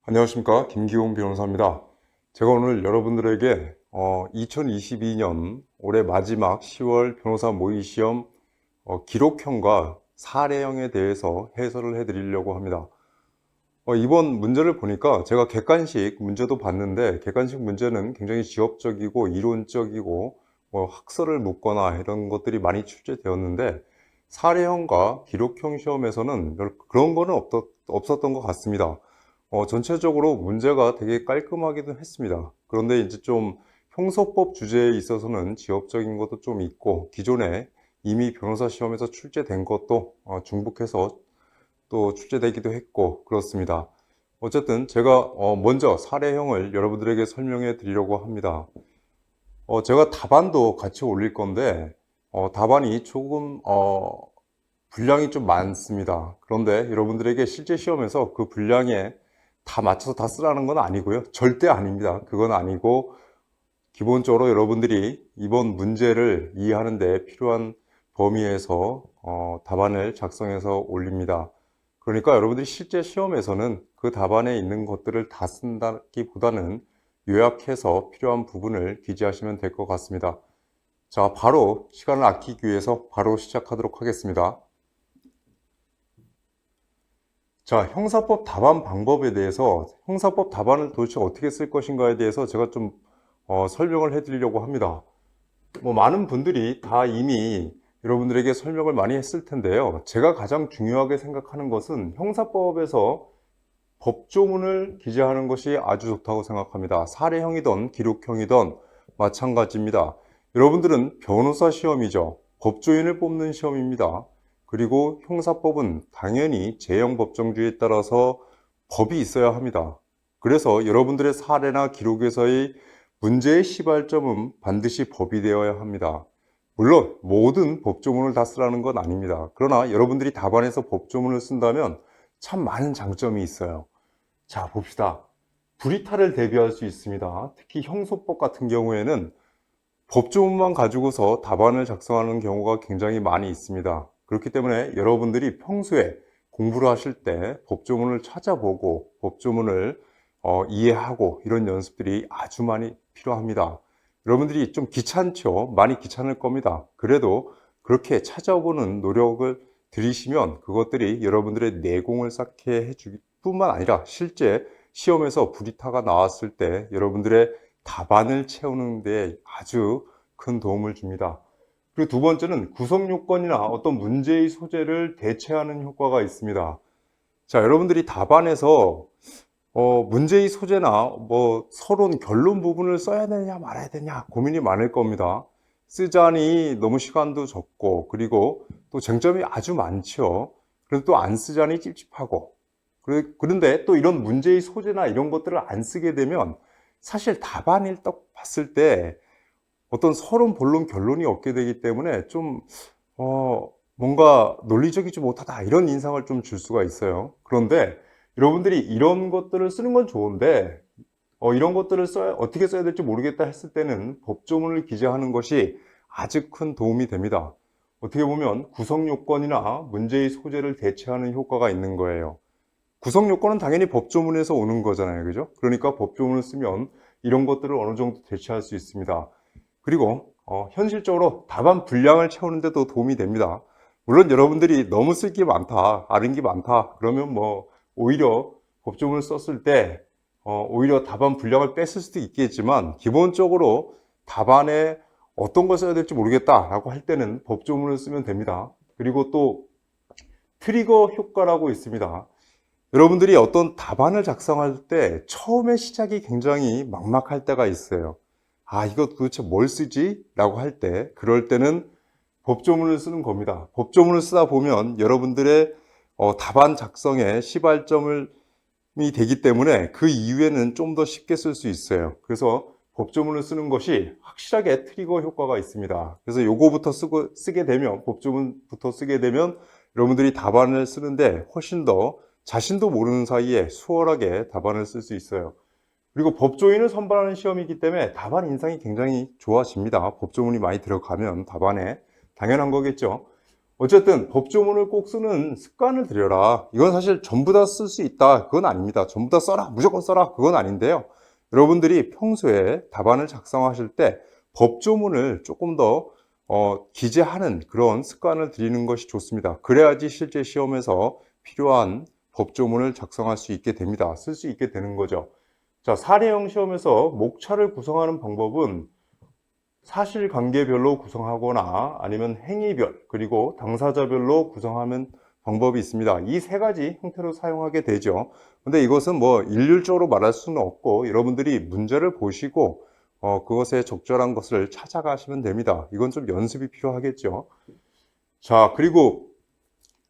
안녕하십니까, 김기용 변호사입니다. 제가 오늘 여러분들에게 2022년 올해 마지막 10월 변호사 모의 시험 기록형과 사례형에 대해서 해설을 해드리려고 합니다. 이번 문제를 보니까 제가 객관식 문제도 봤는데, 객관식 문제는 굉장히 지엽적이고 이론적이고 학설을 묻거나 이런 것들이 많이 출제되었는데, 사례형과 기록형 시험에서는 그런 거는 없었던 것 같습니다. 전체적으로 문제가 되게 깔끔하기도 했습니다. 그런데 이제 좀 형소법 주제에 있어서는 지엽적인 것도 좀 있고, 기존에 이미 변호사 시험에서 출제된 것도 중복해서 또 출제되기도 했고 그렇습니다. 어쨌든 제가 먼저 사례형을 여러분들에게 설명해 드리려고 합니다. 제가 답안도 같이 올릴 건데 답안이 조금 분량이 좀 많습니다. 그런데 여러분들에게 실제 시험에서 그 분량에 다 맞춰서 다 쓰라는 건 아니고요. 절대 아닙니다. 그건 아니고 기본적으로 여러분들이 이번 문제를 이해하는 데 필요한 범위에서 답안을 작성해서 올립니다. 그러니까 여러분들이 실제 시험에서는 그 답안에 있는 것들을 다 쓴다기보다는 요약해서 필요한 부분을 기재하시면 될 것 같습니다. 자, 바로 시간을 아끼기 위해서 바로 시작하도록 하겠습니다. 자, 형사법 답안 방법에 대해서, 형사법 답안을 도대체 어떻게 쓸 것인가에 대해서 제가 좀 설명을 해드리려고 합니다. 많은 분들이 다 이미 여러분들에게 설명을 많이 했을 텐데요. 제가 가장 중요하게 생각하는 것은 형사법에서 법조문을 기재하는 것이 아주 좋다고 생각합니다. 사례형이든 기록형이든 마찬가지입니다. 여러분들은 변호사 시험이죠. 법조인을 뽑는 시험입니다. 그리고 형사법은 당연히 제형법정주의에 따라서 법이 있어야 합니다. 그래서 여러분들의 사례나 기록에서의 문제의 시발점은 반드시 법이 되어야 합니다. 물론 모든 법조문을 다 쓰라는 건 아닙니다. 그러나 여러분들이 답안에서 법조문을 쓴다면 참 많은 장점이 있어요. 자, 봅시다. 불이탈을 대비할 수 있습니다. 특히 형소법 같은 경우에는 법조문만 가지고서 답안을 작성하는 경우가 굉장히 많이 있습니다. 그렇기 때문에 여러분들이 평소에 공부를 하실 때 법조문을 찾아보고 법조문을 이해하고 이런 연습들이 아주 많이 필요합니다. 여러분들이 좀 귀찮죠? 많이 귀찮을 겁니다. 그래도 그렇게 찾아보는 노력을 들이시면 그것들이 여러분들의 내공을 쌓게 해주기 뿐만 아니라 실제 시험에서 불이타가 나왔을 때 여러분들의 답안을 채우는 데 아주 큰 도움을 줍니다. 그리고 두 번째는 구성 요건이나 어떤 문제의 소재를 대체하는 효과가 있습니다. 자, 여러분들이 답안에서 문제의 소재나 서론, 결론 부분을 써야 되냐 말아야 되냐 고민이 많을 겁니다. 쓰자니 너무 시간도 적고 그리고 또 쟁점이 아주 많죠. 그래서 또 안 쓰자니 찝찝하고 그런데 또 이런 문제의 소재나 이런 것들을 안 쓰게 되면 사실 답안을 딱 봤을 때 어떤 서론, 본론, 결론이 없게 되기 때문에 좀 뭔가 논리적이지 못하다 이런 인상을 좀 줄 수가 있어요. 그런데 여러분들이 이런 것들을 쓰는 건 좋은데 이런 것들을 어떻게 써야 될지 모르겠다 했을 때는 법조문을 기재하는 것이 아주 큰 도움이 됩니다. 어떻게 보면 구성 요건이나 문제의 소재를 대체하는 효과가 있는 거예요. 구성 요건은 당연히 법조문에서 오는 거잖아요. 그죠? 그러니까 법조문을 쓰면 이런 것들을 어느 정도 대체할 수 있습니다. 그리고 현실적으로 답안 분량을 채우는 데도 도움이 됩니다. 물론 여러분들이 너무 쓸 게 많다, 아는 게 많다 그러면 오히려 법조문을 썼을 때 오히려 답안 분량을 뺐을 수도 있겠지만 기본적으로 답안에 어떤 걸 써야 될지 모르겠다 라고 할 때는 법조문을 쓰면 됩니다. 그리고 또 트리거 효과라고 있습니다. 여러분들이 어떤 답안을 작성할 때 처음에 시작이 굉장히 막막할 때가 있어요. 아, 이거 도대체 뭘 쓰지? 라고 할 때, 그럴 때는 법조문을 쓰는 겁니다. 법조문을 쓰다 보면 여러분들의 답안 작성에 시발점이 되기 때문에 그 이후에는 좀 더 쉽게 쓸 수 있어요. 그래서 법조문을 쓰는 것이 확실하게 트리거 효과가 있습니다. 그래서 요거부터 쓰게 되면, 법조문부터 쓰게 되면 여러분들이 답안을 쓰는데 훨씬 더 자신도 모르는 사이에 수월하게 답안을 쓸 수 있어요. 그리고 법조인을 선발하는 시험이기 때문에 답안 인상이 굉장히 좋아집니다. 법조문이 많이 들어가면 답안에 당연한 거겠죠. 어쨌든 법조문을 꼭 쓰는 습관을 들여라. 이건 사실 전부 다 쓸 수 있다. 그건 아닙니다. 전부 다 써라. 무조건 써라. 그건 아닌데요. 여러분들이 평소에 답안을 작성하실 때 법조문을 조금 더 기재하는 그런 습관을 들이는 것이 좋습니다. 그래야지 실제 시험에서 필요한 법조문을 작성할 수 있게 됩니다. 쓸 수 있게 되는 거죠. 자, 사례형 시험에서 목차를 구성하는 방법은 사실관계별로 구성하거나 아니면 행위별 그리고 당사자별로 구성하는 방법이 있습니다. 이 세 가지 형태로 사용하게 되죠. 근데 이것은 뭐 일률적으로 말할 수는 없고 여러분들이 문제를 보시고 그것에 적절한 것을 찾아가시면 됩니다. 이건 좀 연습이 필요하겠죠. 자, 그리고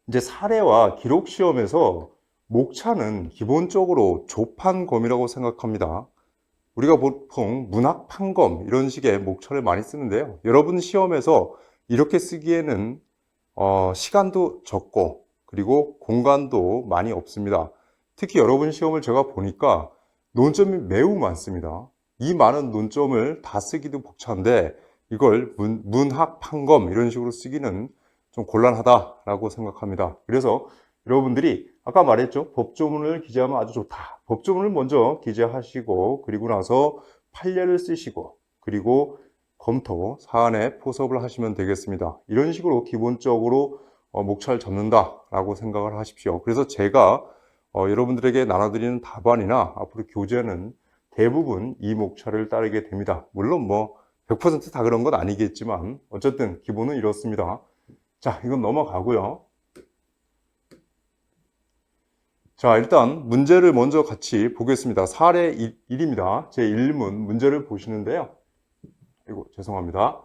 이제 사례와 기록 시험에서 목차는 기본적으로 조판검이라고 생각합니다. 우리가 보통 문학 판검 이런 식의 목차를 많이 쓰는데요. 여러분 시험에서 이렇게 쓰기에는 시간도 적고 그리고 공간도 많이 없습니다. 특히 여러분 시험을 제가 보니까 논점이 매우 많습니다. 이 많은 논점을 다 쓰기도 벅찬데 이걸 문학 판검 이런 식으로 쓰기는 좀 곤란하다라고 생각합니다. 그래서 여러분들이 아까 말했죠. 법조문을 기재하면 아주 좋다. 법조문을 먼저 기재하시고 그리고 나서 판례를 쓰시고 그리고 검토, 사안에 포섭을 하시면 되겠습니다. 이런 식으로 기본적으로 목차를 잡는다라고 생각을 하십시오. 그래서 제가 여러분들에게 나눠드리는 답안이나 앞으로 교재는 대부분 이 목차를 따르게 됩니다. 물론 뭐 100%다 그런 건 아니겠지만 어쨌든 기본은 이렇습니다. 자, 이건 넘어가고요. 자, 일단 문제를 먼저 같이 보겠습니다. 사례 1입니다. 제 1문 문제를 보시는데요. 아이고, 죄송합니다.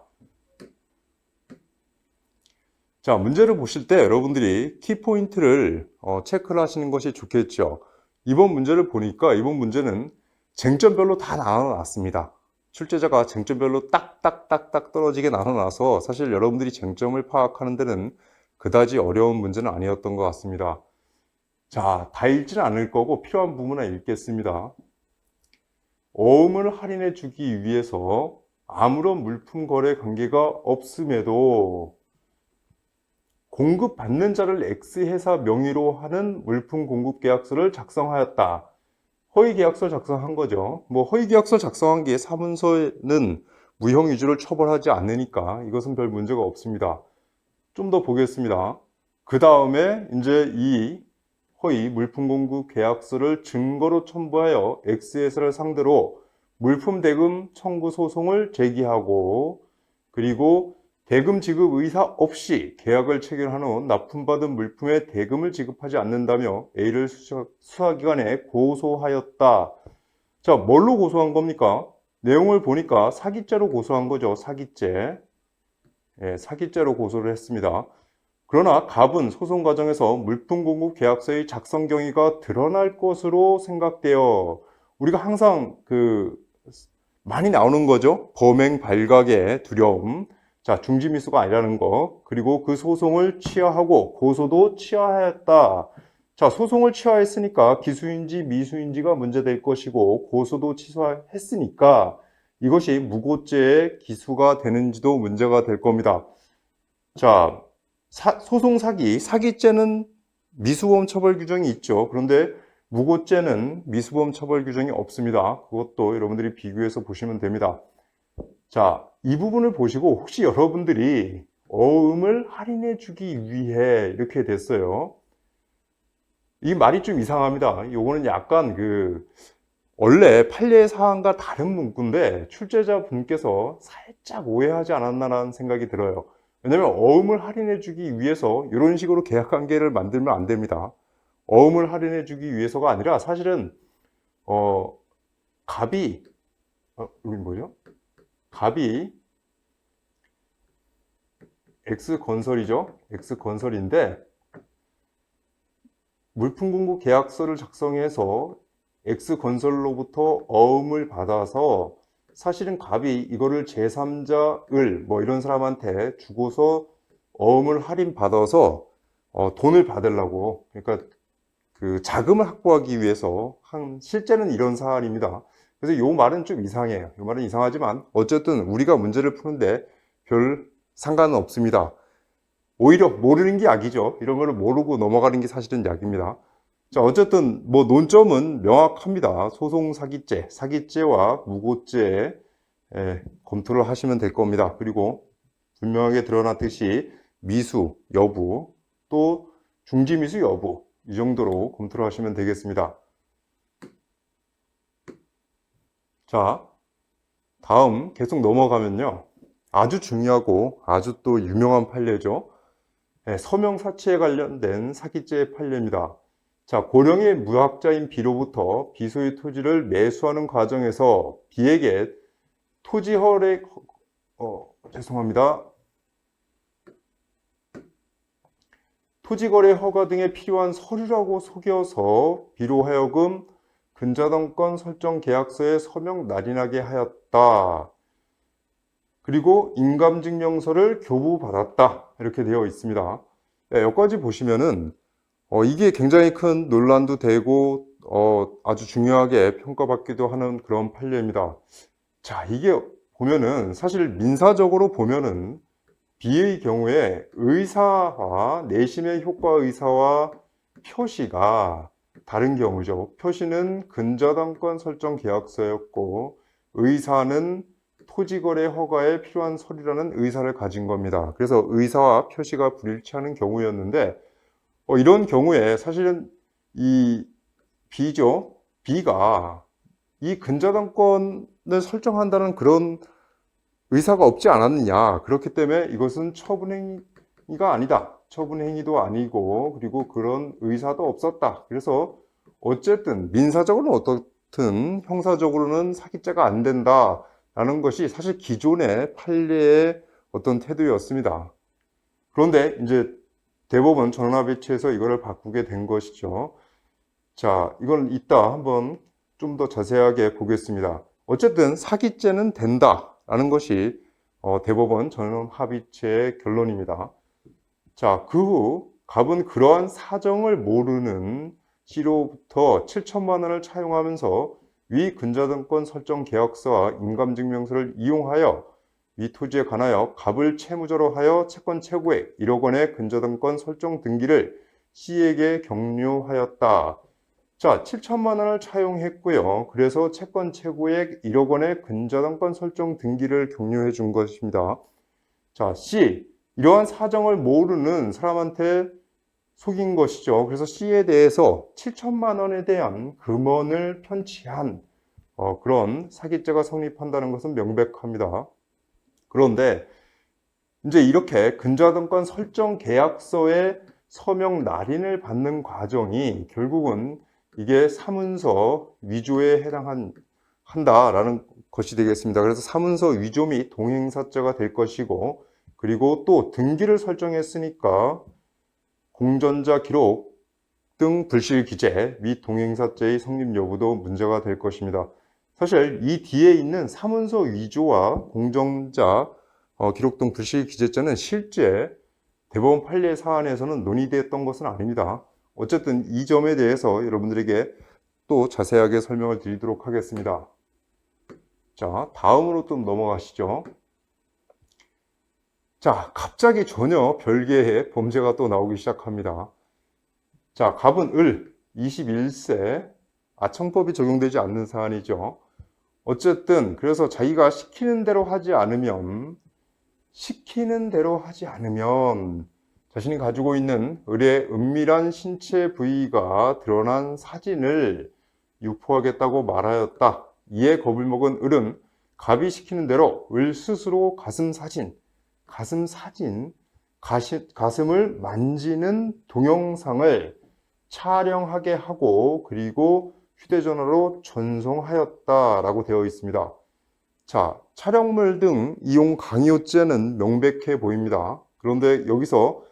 자, 문제를 보실 때 여러분들이 키포인트를 체크를 하시는 것이 좋겠죠. 이번 문제를 보니까 이번 문제는 쟁점별로 다 나눠놨습니다. 출제자가 쟁점별로 딱딱딱딱 떨어지게 나눠놔서 사실 여러분들이 쟁점을 파악하는 데는 그다지 어려운 문제는 아니었던 것 같습니다. 자, 다 읽지는 않을 거고 필요한 부분은 읽겠습니다. 어음을 할인해 주기 위해서 아무런 물품 거래 관계가 없음에도 공급받는 자를 X회사 명의로 하는 물품 공급 계약서를 작성하였다. 허위 계약서 작성한 거죠. 뭐 허위 계약서 작성한 게 사문서에는 무형 위조를 처벌하지 않으니까 이것은 별 문제가 없습니다. 좀 더 보겠습니다. 그 다음에 이제 이 허위 물품 공급 계약서를 증거로 첨부하여 X회사를 상대로 물품 대금 청구 소송을 제기하고 그리고 대금 지급 의사 없이 계약을 체결한 후 납품받은 물품에 대금을 지급하지 않는다며 A를 수사기관에 고소하였다. 자, 뭘로 고소한 겁니까? 내용을 보니까 사기죄로 고소한 거죠. 사기죄. 예, 사기죄로 고소를 했습니다. 그러나 갑은 소송 과정에서 물품 공급 계약서의 작성 경위가 드러날 것으로 생각되어 우리가 항상 많이 나오는 거죠. 범행 발각의 두려움. 자, 중지미수가 아니라는 거. 그리고 그 소송을 취하하고 고소도 취하하였다. 자, 소송을 취하했으니까 기수인지 미수인지가 문제될 것이고 고소도 취소했으니까 이것이 무고죄의 기수가 되는지도 문제가 될 겁니다. 자, 소송 사기죄는 미수범 처벌 규정이 있죠. 그런데 무고죄는 미수범 처벌 규정이 없습니다. 그것도 여러분들이 비교해서 보시면 됩니다. 자, 이 부분을 보시고 혹시 여러분들이 어음을 할인해 주기 위해 이렇게 됐어요. 이 말이 좀 이상합니다. 요거는 약간 원래 판례 사항과 다른 문구인데 출제자 분께서 살짝 오해하지 않았나라는 생각이 들어요. 왜냐면 어음을 할인해 주기 위해서 이런 식으로 계약 관계를 만들면 안 됩니다. 어음을 할인해 주기 위해서가 아니라 사실은 갑이 여기 뭐죠? 갑이 X건설이죠. X건설인데 물품 공급 계약서를 작성해서 X건설로부터 어음을 받아서 사실은 갑이 이거를 제3자을 뭐 이런 사람한테 주고서 어음을 할인받아서 돈을 받으려고 그러니까 자금을 확보하기 위해서 한 실제는 이런 사안입니다. 그래서 이 말은 좀 이상해요. 이 말은 이상하지만 어쨌든 우리가 문제를 푸는데 별 상관은 없습니다. 오히려 모르는 게 약이죠. 이런 거를 모르고 넘어가는 게 사실은 약입니다. 자, 어쨌든 뭐 논점은 명확합니다. 소송 사기죄, 사기죄와 무고죄 검토를 하시면 될 겁니다. 그리고 분명하게 드러났듯이 미수 여부, 또 중지미수 여부, 이 정도로 검토를 하시면 되겠습니다. 자, 다음 계속 넘어가면요. 아주 중요하고 아주 또 유명한 판례죠. 서명사치에 관련된 사기죄의 판례입니다. 자, 고령의 무학자인 B로부터 B 소유 토지를 매수하는 과정에서 B에게 토지 허락, 죄송합니다. 토지거래 허가 등에 필요한 서류라고 속여서 B로 하여금 근저당권 설정 계약서에 서명 날인하게 하였다. 그리고 인감증명서를 교부받았다. 이렇게 되어 있습니다. 여기까지 보시면은 이게 굉장히 큰 논란도 되고 아주 중요하게 평가받기도 하는 그런 판례입니다. 자, 이게 보면은 사실 민사적으로 보면은 B의 경우에 의사와 내심의 효과 의사와 표시가 다른 경우죠. 표시는 근저당권 설정 계약서였고 의사는 토지거래 허가에 필요한 서류라는 의사를 가진 겁니다. 그래서 의사와 표시가 불일치하는 경우였는데 이런 경우에 사실은 이 B죠. B가 이 근저당권을 설정한다는 그런 의사가 없지 않았느냐. 그렇기 때문에 이것은 처분행위가 아니다. 처분행위도 아니고 그리고 그런 의사도 없었다. 그래서 어쨌든 민사적으로는 어떻든 형사적으로는 사기죄가 안 된다라는 것이 사실 기존의 판례의 어떤 태도였습니다. 그런데 이제 대법원 전원합의체에서 이거를 바꾸게 된 것이죠. 자, 이건 이따 한번 좀 더 자세하게 보겠습니다. 어쨌든 사기죄는 된다라는 것이 대법원 전원합의체의 결론입니다. 자, 그 후 갑은 그러한 사정을 모르는 C로부터 7천만 원을 차용하면서 위 근저당권 설정 계약서와 인감증명서를 이용하여 위 토지에 관하여 갑을 채무자로 하여 채권 최고액 1억 원의 근저당권 설정 등기를 C에게 격려하였다. 자, 7천만 원을 차용했고요. 그래서 채권 최고액 1억 원의 근저당권 설정 등기를 격려해 준 것입니다. 자, C. 이러한 사정을 모르는 사람한테 속인 것이죠. 그래서 C에 대해서 7천만 원에 대한 금원을 편취한 그런 사기죄가 성립한다는 것은 명백합니다. 그런데 이제 이렇게 근저당권 설정 계약서에 서명 날인을 받는 과정이 결국은 이게 사문서 위조에 한다라는 것이 되겠습니다. 그래서 사문서 위조 및 동행사죄가 될 것이고, 그리고 또 등기를 설정했으니까 공전자 기록 등 불실 기재 및 동행사죄의 성립 여부도 문제가 될 것입니다. 사실 이 뒤에 있는 사문서 위조와 공전자 기록 등 불실 기재죄는 실제 대법원 판례 사안에서는 논의되었던 것은 아닙니다. 어쨌든 이 점에 대해서 여러분들에게 또 자세하게 설명을 드리도록 하겠습니다. 자, 다음으로 좀 넘어가시죠. 자, 갑자기 전혀 별개의 범죄가 또 나오기 시작합니다. 자, 갑은 을 21세 아청법이 적용되지 않는 사안이죠. 어쨌든 그래서 자기가 시키는 대로 하지 않으면 자신이 가지고 있는 을의 은밀한 신체 부위가 드러난 사진을 유포하겠다고 말하였다. 이에 겁을 먹은 을은 갑이 시키는 대로 을 스스로 가슴을 만지는 동영상을 촬영하게 하고 그리고 휴대전화로 전송하였다라고 되어 있습니다. 자, 촬영물 등 이용 강요죄는 명백해 보입니다. 그런데 여기서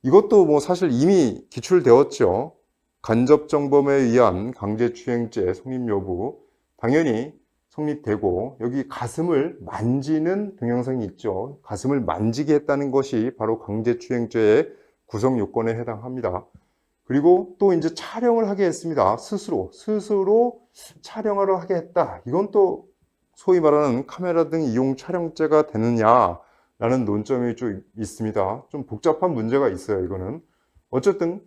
이것도 뭐 사실 이미 기출되었죠. 간접정범에 의한 강제추행죄 성립 여부 당연히 성립되고, 여기 가슴을 만지는 동영상이 있죠. 가슴을 만지게 했다는 것이 바로 강제추행죄의 구성 요건에 해당합니다. 그리고 또 이제 촬영을 하게 했습니다. 스스로 촬영하러 하게 했다. 이건 또 소위 말하는 카메라 등 이용 촬영죄가 되느냐, 라는 논점이 좀 있습니다. 좀 복잡한 문제가 있어요, 이거는. 어쨌든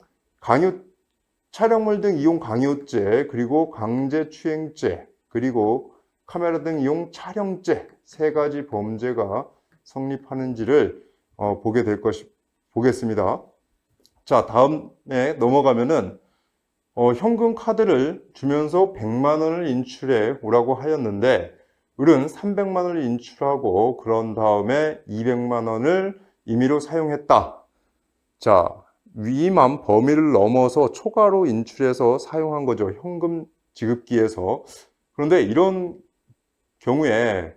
촬영물 등 이용 강요죄, 그리고 강제추행죄, 그리고 카메라 등 이용 촬영죄, 세 가지 범죄가 성립하는지를 보겠습니다. 자, 다음에 넘어가면은 현금 카드를 주면서 100만 원을 인출해 오라고 하였는데 을은 300만 원을 인출하고 그런 다음에 200만 원을 임의로 사용했다. 자, 위임한 범위를 넘어서 초과로 인출해서 사용한 거죠. 현금 지급기에서. 그런데 이런 경우에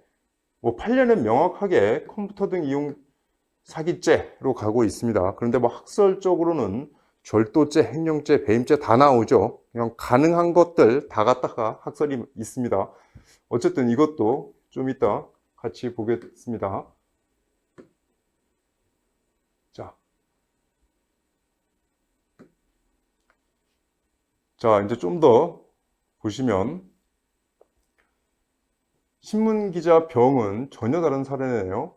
뭐 판례는 명확하게 컴퓨터 등 이용 사기죄로 가고 있습니다. 그런데 뭐 학설적으로는 절도죄, 횡령죄, 배임죄 다 나오죠. 그냥 가능한 것들 다 갖다가 학설이 있습니다. 어쨌든 이것도 좀 이따 같이 보겠습니다. 자, 이제 좀 더 보시면 신문기자 병은 전혀 다른 사례네요.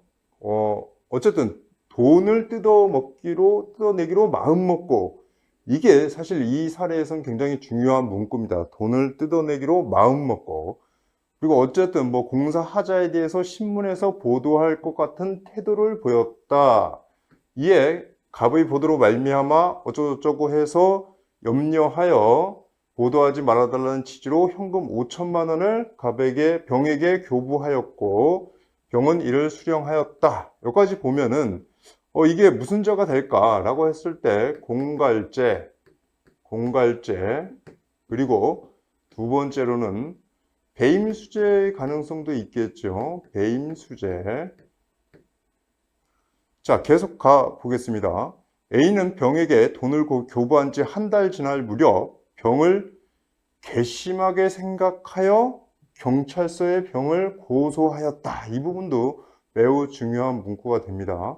어쨌든 돈을 뜯어내기로 마음먹고, 이게 사실 이 사례에선 굉장히 중요한 문구입니다. 돈을 뜯어내기로 마음먹고, 그리고 어쨌든 뭐 공사하자에 대해서 신문에서 보도할 것 같은 태도를 보였다. 이에 갑의 보도로 말미암아 어쩌고저쩌고 해서 염려하여 보도하지 말아달라는 취지로 현금 5천만 원을 병에게 교부하였고 병은 이를 수령하였다. 여기까지 보면은 이게 무슨 죄가 될까라고 했을 때 공갈죄, 그리고 두 번째로는 배임수재의 가능성도 있겠죠. 배임수재. 자, 계속 가보겠습니다. A는 병에게 돈을 교부한 지 한 달 지날 무렵 병을 괘씸하게 생각하여 경찰서에 병을 고소하였다. 이 부분도 매우 중요한 문구가 됩니다.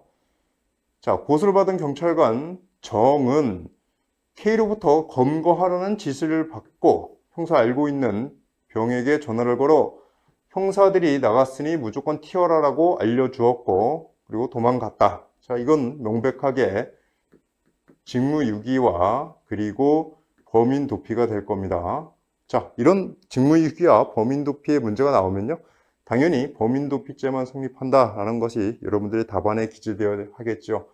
자, 고소를 받은 경찰관 정은 K로부터 검거하라는 지시를 받고 형사 알고 있는 병에게 전화를 걸어 형사들이 나갔으니 무조건 튀어라라고 알려주었고 그리고 도망갔다. 자, 이건 명백하게 직무유기와 그리고 범인 도피가 될 겁니다. 자, 이런 직무유기와 범인 도피의 문제가 나오면요, 당연히 범인 도피죄만 성립한다라는 것이 여러분들의 답안에 기재되어야 하겠죠.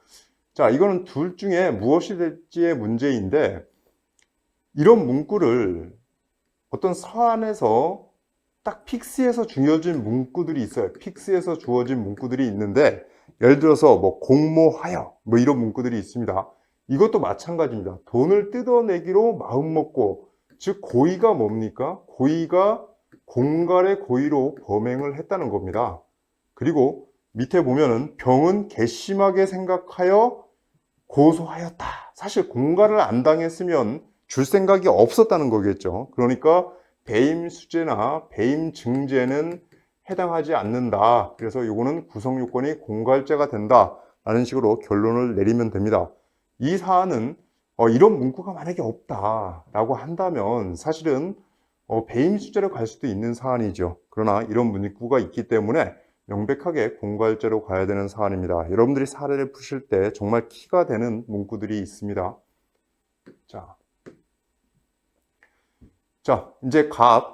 자, 이거는 둘 중에 무엇이 될지의 문제인데, 이런 문구를 어떤 사안에서 딱 픽스해서 주어진 문구들이 있어요. 픽스해서 주어진 문구들이 있는데, 예를 들어서 뭐 공모하여 뭐 이런 문구들이 있습니다. 이것도 마찬가지입니다. 돈을 뜯어내기로 마음먹고, 즉 고의가 뭡니까? 고의가 공갈의 고의로 범행을 했다는 겁니다. 그리고 밑에 보면은 병은 괘씸하게 생각하여 고소하였다. 사실 공갈을 안 당했으면 줄 생각이 없었다는 거겠죠. 그러니까 배임수재나 배임증죄는 해당하지 않는다. 그래서 이거는 구성요건이 공갈죄가 된다라는 식으로 결론을 내리면 됩니다. 이 사안은 이런 문구가 만약에 없다라고 한다면 사실은 배임수재로 갈 수도 있는 사안이죠. 그러나 이런 문구가 있기 때문에 명백하게 공갈죄로 가야 되는 사안입니다. 여러분들이 사례를 푸실 때 정말 키가 되는 문구들이 있습니다. 자, 이제 갑.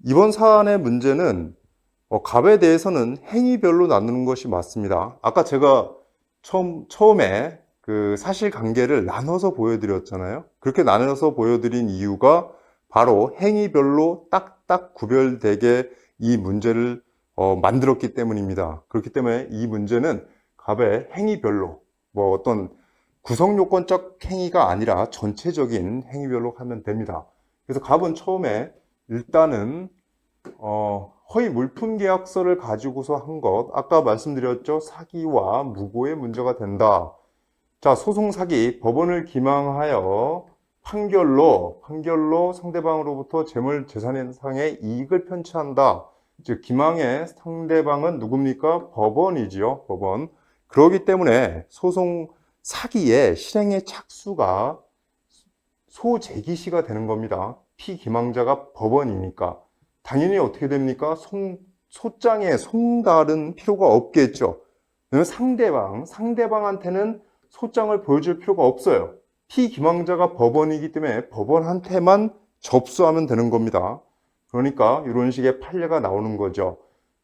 이번 사안의 문제는 갑에 대해서는 행위별로 나누는 것이 맞습니다. 아까 제가 처음에 그 사실관계를 나눠서 보여드렸잖아요. 그렇게 나눠서 보여드린 이유가 바로 행위별로 딱딱 구별되게 이 문제를 만들었기 때문입니다. 그렇기 때문에 이 문제는 갑의 행위별로, 뭐 어떤 구성요건적 행위가 아니라 전체적인 행위별로 하면 됩니다. 그래서 갑은 처음에 일단은 허위 물품 계약서를 가지고서 한 것, 아까 말씀드렸죠. 사기와 무고의 문제가 된다. 자, 소송 사기, 법원을 기망하여 판결로 상대방으로부터 재물 재산상의 이익을 편취한다. 즉 기망의 상대방은 누굽니까? 법원이지요. 법원. 그렇기 때문에 소송 사기의 실행의 착수가 소재기시가 되는 겁니다. 피기망자가 법원이니까 당연히 어떻게 됩니까? 소장에 송달은 필요가 없겠죠. 왜냐면 상대방한테는 소장을 보여줄 필요가 없어요. 피기망자가 법원이기 때문에 법원한테만 접수하면 되는 겁니다. 그러니까 이런 식의 판례가 나오는 거죠.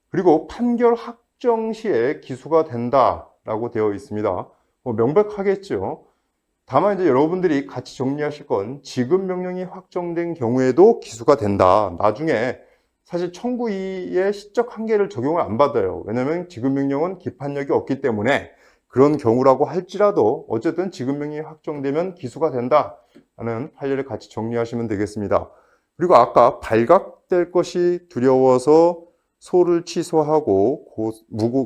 그리고 판결 확정 시에 기수가 된다라고 되어 있습니다. 명백하겠죠. 다만 이제 여러분들이 같이 정리하실 건 지급 명령이 확정된 경우에도 기수가 된다. 나중에 사실 청구이의 시적 한계를 적용을 안 받아요. 왜냐하면 지급 명령은 기판력이 없기 때문에 그런 경우라고 할지라도 어쨌든 지급 명령이 확정되면 기수가 된다라는 판례를 같이 정리하시면 되겠습니다. 그리고 아까 발각될 것이 두려워서 소를 취소하고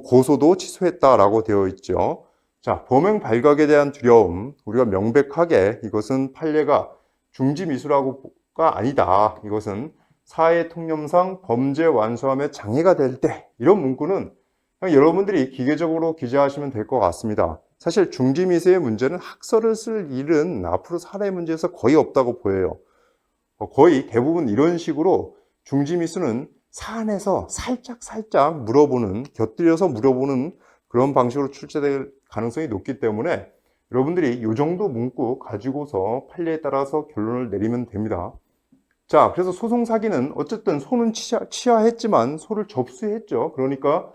고소도 취소했다라고 되어 있죠. 자, 범행 발각에 대한 두려움, 우리가 명백하게 이것은 판례가 중지미수라고가 아니다. 이것은 사회 통념상 범죄 완수함에 장애가 될 때, 이런 문구는 그냥 여러분들이 기계적으로 기재하시면 될 것 같습니다. 사실 중지미수의 문제는 학설을 쓸 일은 앞으로 사례 문제에서 거의 없다고 보여요. 거의 대부분 이런 식으로 중지미수는 사안에서 살짝 물어보는, 곁들여서 물어보는 그런 방식으로 출제될 가능성이 높기 때문에 여러분들이 이 정도 문구 가지고서 판례에 따라서 결론을 내리면 됩니다. 자, 그래서 소송 사기는 어쨌든 소는 취하했지만 소를 접수했죠. 그러니까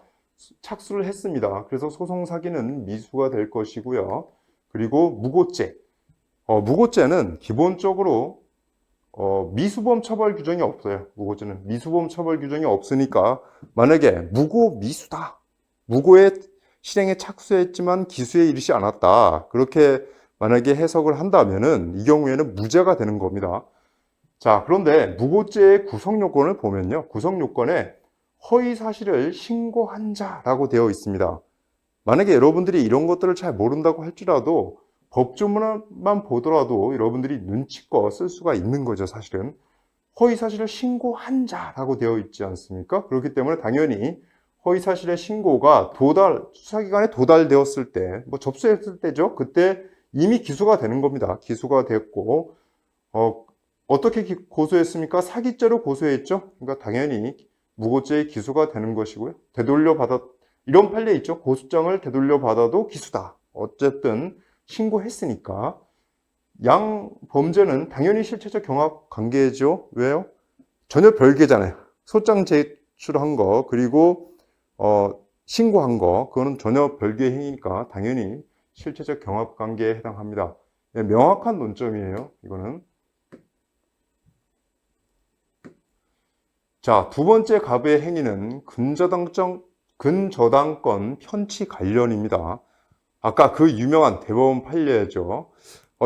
착수를 했습니다. 그래서 소송 사기는 미수가 될 것이고요. 그리고 무고죄. 무고죄는 기본적으로 미수범 처벌 규정이 없어요. 무고죄는 미수범 처벌 규정이 없으니까 만약에 무고 미수다. 무고의 실행에 착수했지만 기수에 이르지 않았다. 그렇게 만약에 해석을 한다면은 이 경우에는 무죄가 되는 겁니다. 자, 그런데 무고죄의 구성 요건을 보면요. 구성 요건에 허위 사실을 신고한 자라고 되어 있습니다. 만약에 여러분들이 이런 것들을 잘 모른다고 할지라도 법조문만 보더라도 여러분들이 눈치껏 쓸 수가 있는 거죠, 사실은. 허위 사실을 신고한 자라고 되어 있지 않습니까? 그렇기 때문에 당연히 허위 사실의 신고가 수사기관에 도달되었을 때, 접수했을 때죠. 그때 이미 기소가 되는 겁니다. 기소가 됐고, 어떻게 고소했습니까? 사기죄로 고소했죠. 그러니까 당연히 무고죄의 기소가 되는 것이고요. 이런 판례 있죠. 고소장을 되돌려받아도 기수다. 어쨌든 신고했으니까. 양 범죄는 당연히 실체적 경합 관계죠. 왜요? 전혀 별개잖아요. 소장 제출한 거, 그리고 신고한 거, 그거는 전혀 별개의 행위니까 당연히 실체적 경합 관계에 해당합니다. 네, 명확한 논점이에요. 이거는. 자, 두 번째 갑의 행위는 근저당권 편취 관련입니다. 아까 그 유명한 대법원 판례죠.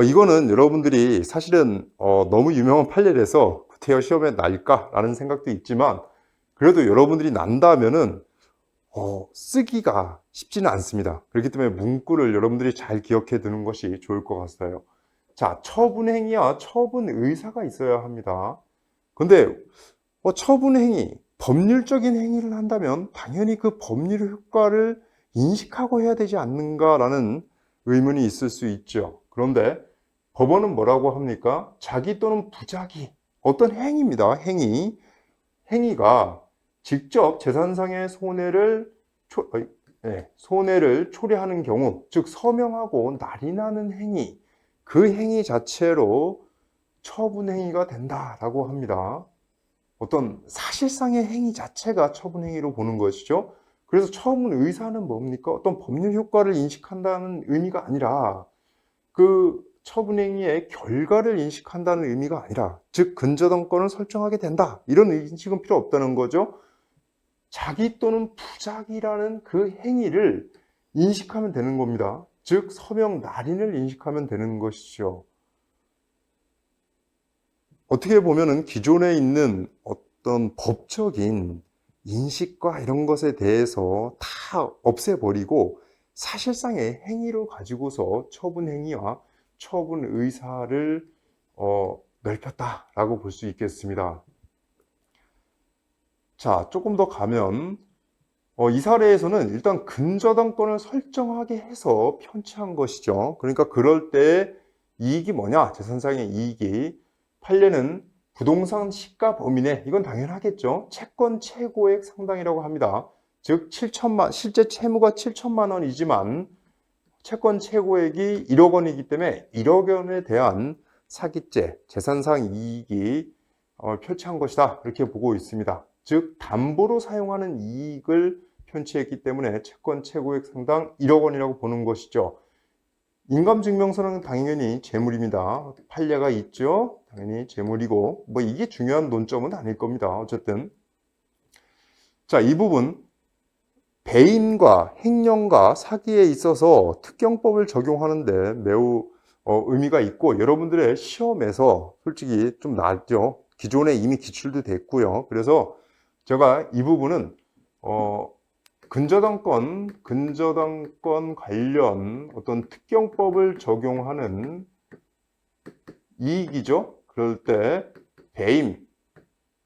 이거는 여러분들이 사실은 너무 유명한 판례라서 구태여 시험에 날까라는 생각도 있지만 그래도 여러분들이 난다면은 쓰기가 쉽지는 않습니다. 그렇기 때문에 문구를 여러분들이 잘 기억해 두는 것이 좋을 것 같아요. 자, 처분행위와 처분의사가 있어야 합니다. 근데 처분행위, 법률적인 행위를 한다면 당연히 그 법률 효과를 인식하고 해야 되지 않는가라는 의문이 있을 수 있죠. 그런데 법원은 뭐라고 합니까? 자기 또는 부자기, 어떤 행위입니다. 행위가 직접 재산상의 손해를 초래하는 경우, 즉 서명하고 날인하는 행위, 그 행위 자체로 처분행위가 된다라고 합니다. 어떤 사실상의 행위 자체가 처분행위로 보는 것이죠. 그래서 처분의사는 뭡니까? 어떤 법률 효과를 인식한다는 의미가 아니라 그 처분행위의 결과를 인식한다는 의미가 아니라, 즉 근저당권을 설정하게 된다, 이런 인식은 필요 없다는 거죠. 자기 또는 부작이라는 그 행위를 인식하면 되는 겁니다. 즉 서명 날인을 인식하면 되는 것이죠. 어떻게 보면은 기존에 있는 어떤 법적인 인식과 이런 것에 대해서 다 없애버리고 사실상의 행위를 가지고서 처분행위와 처분의사를 넓혔다라고 볼 수 있겠습니다. 자, 조금 더 가면 이 사례에서는 일단 근저당권을 설정하게 해서 편취한 것이죠. 그러니까 그럴 때 이익이 뭐냐? 재산상의 이익이 판례는 부동산 시가 범위 내, 이건 당연하겠죠. 채권 최고액 상당이라고 합니다. 즉 실제 채무가 7천만 원이지만 채권 최고액이 1억 원이기 때문에 1억 원에 대한 사기죄, 재산상 이익이 편취한 것이다. 이렇게 보고 있습니다. 즉 담보로 사용하는 이익을 편취했기 때문에 채권 최고액 상당 1억 원이라고 보는 것이죠. 인감증명서는 당연히 재물입니다. 판례가 있죠. 당연히 재물이고 뭐 이게 중요한 논점은 아닐 겁니다. 어쨌든 자, 이 부분 배임과 횡령과 사기에 있어서 특경법을 적용하는데 매우 의미가 있고 여러분들의 시험에서 솔직히 좀 낫죠. 기존에 이미 기출도 됐고요. 그래서 제가 이 부분은 근저당권 관련 어떤 특경법을 적용하는 이익이죠. 그럴 때 배임,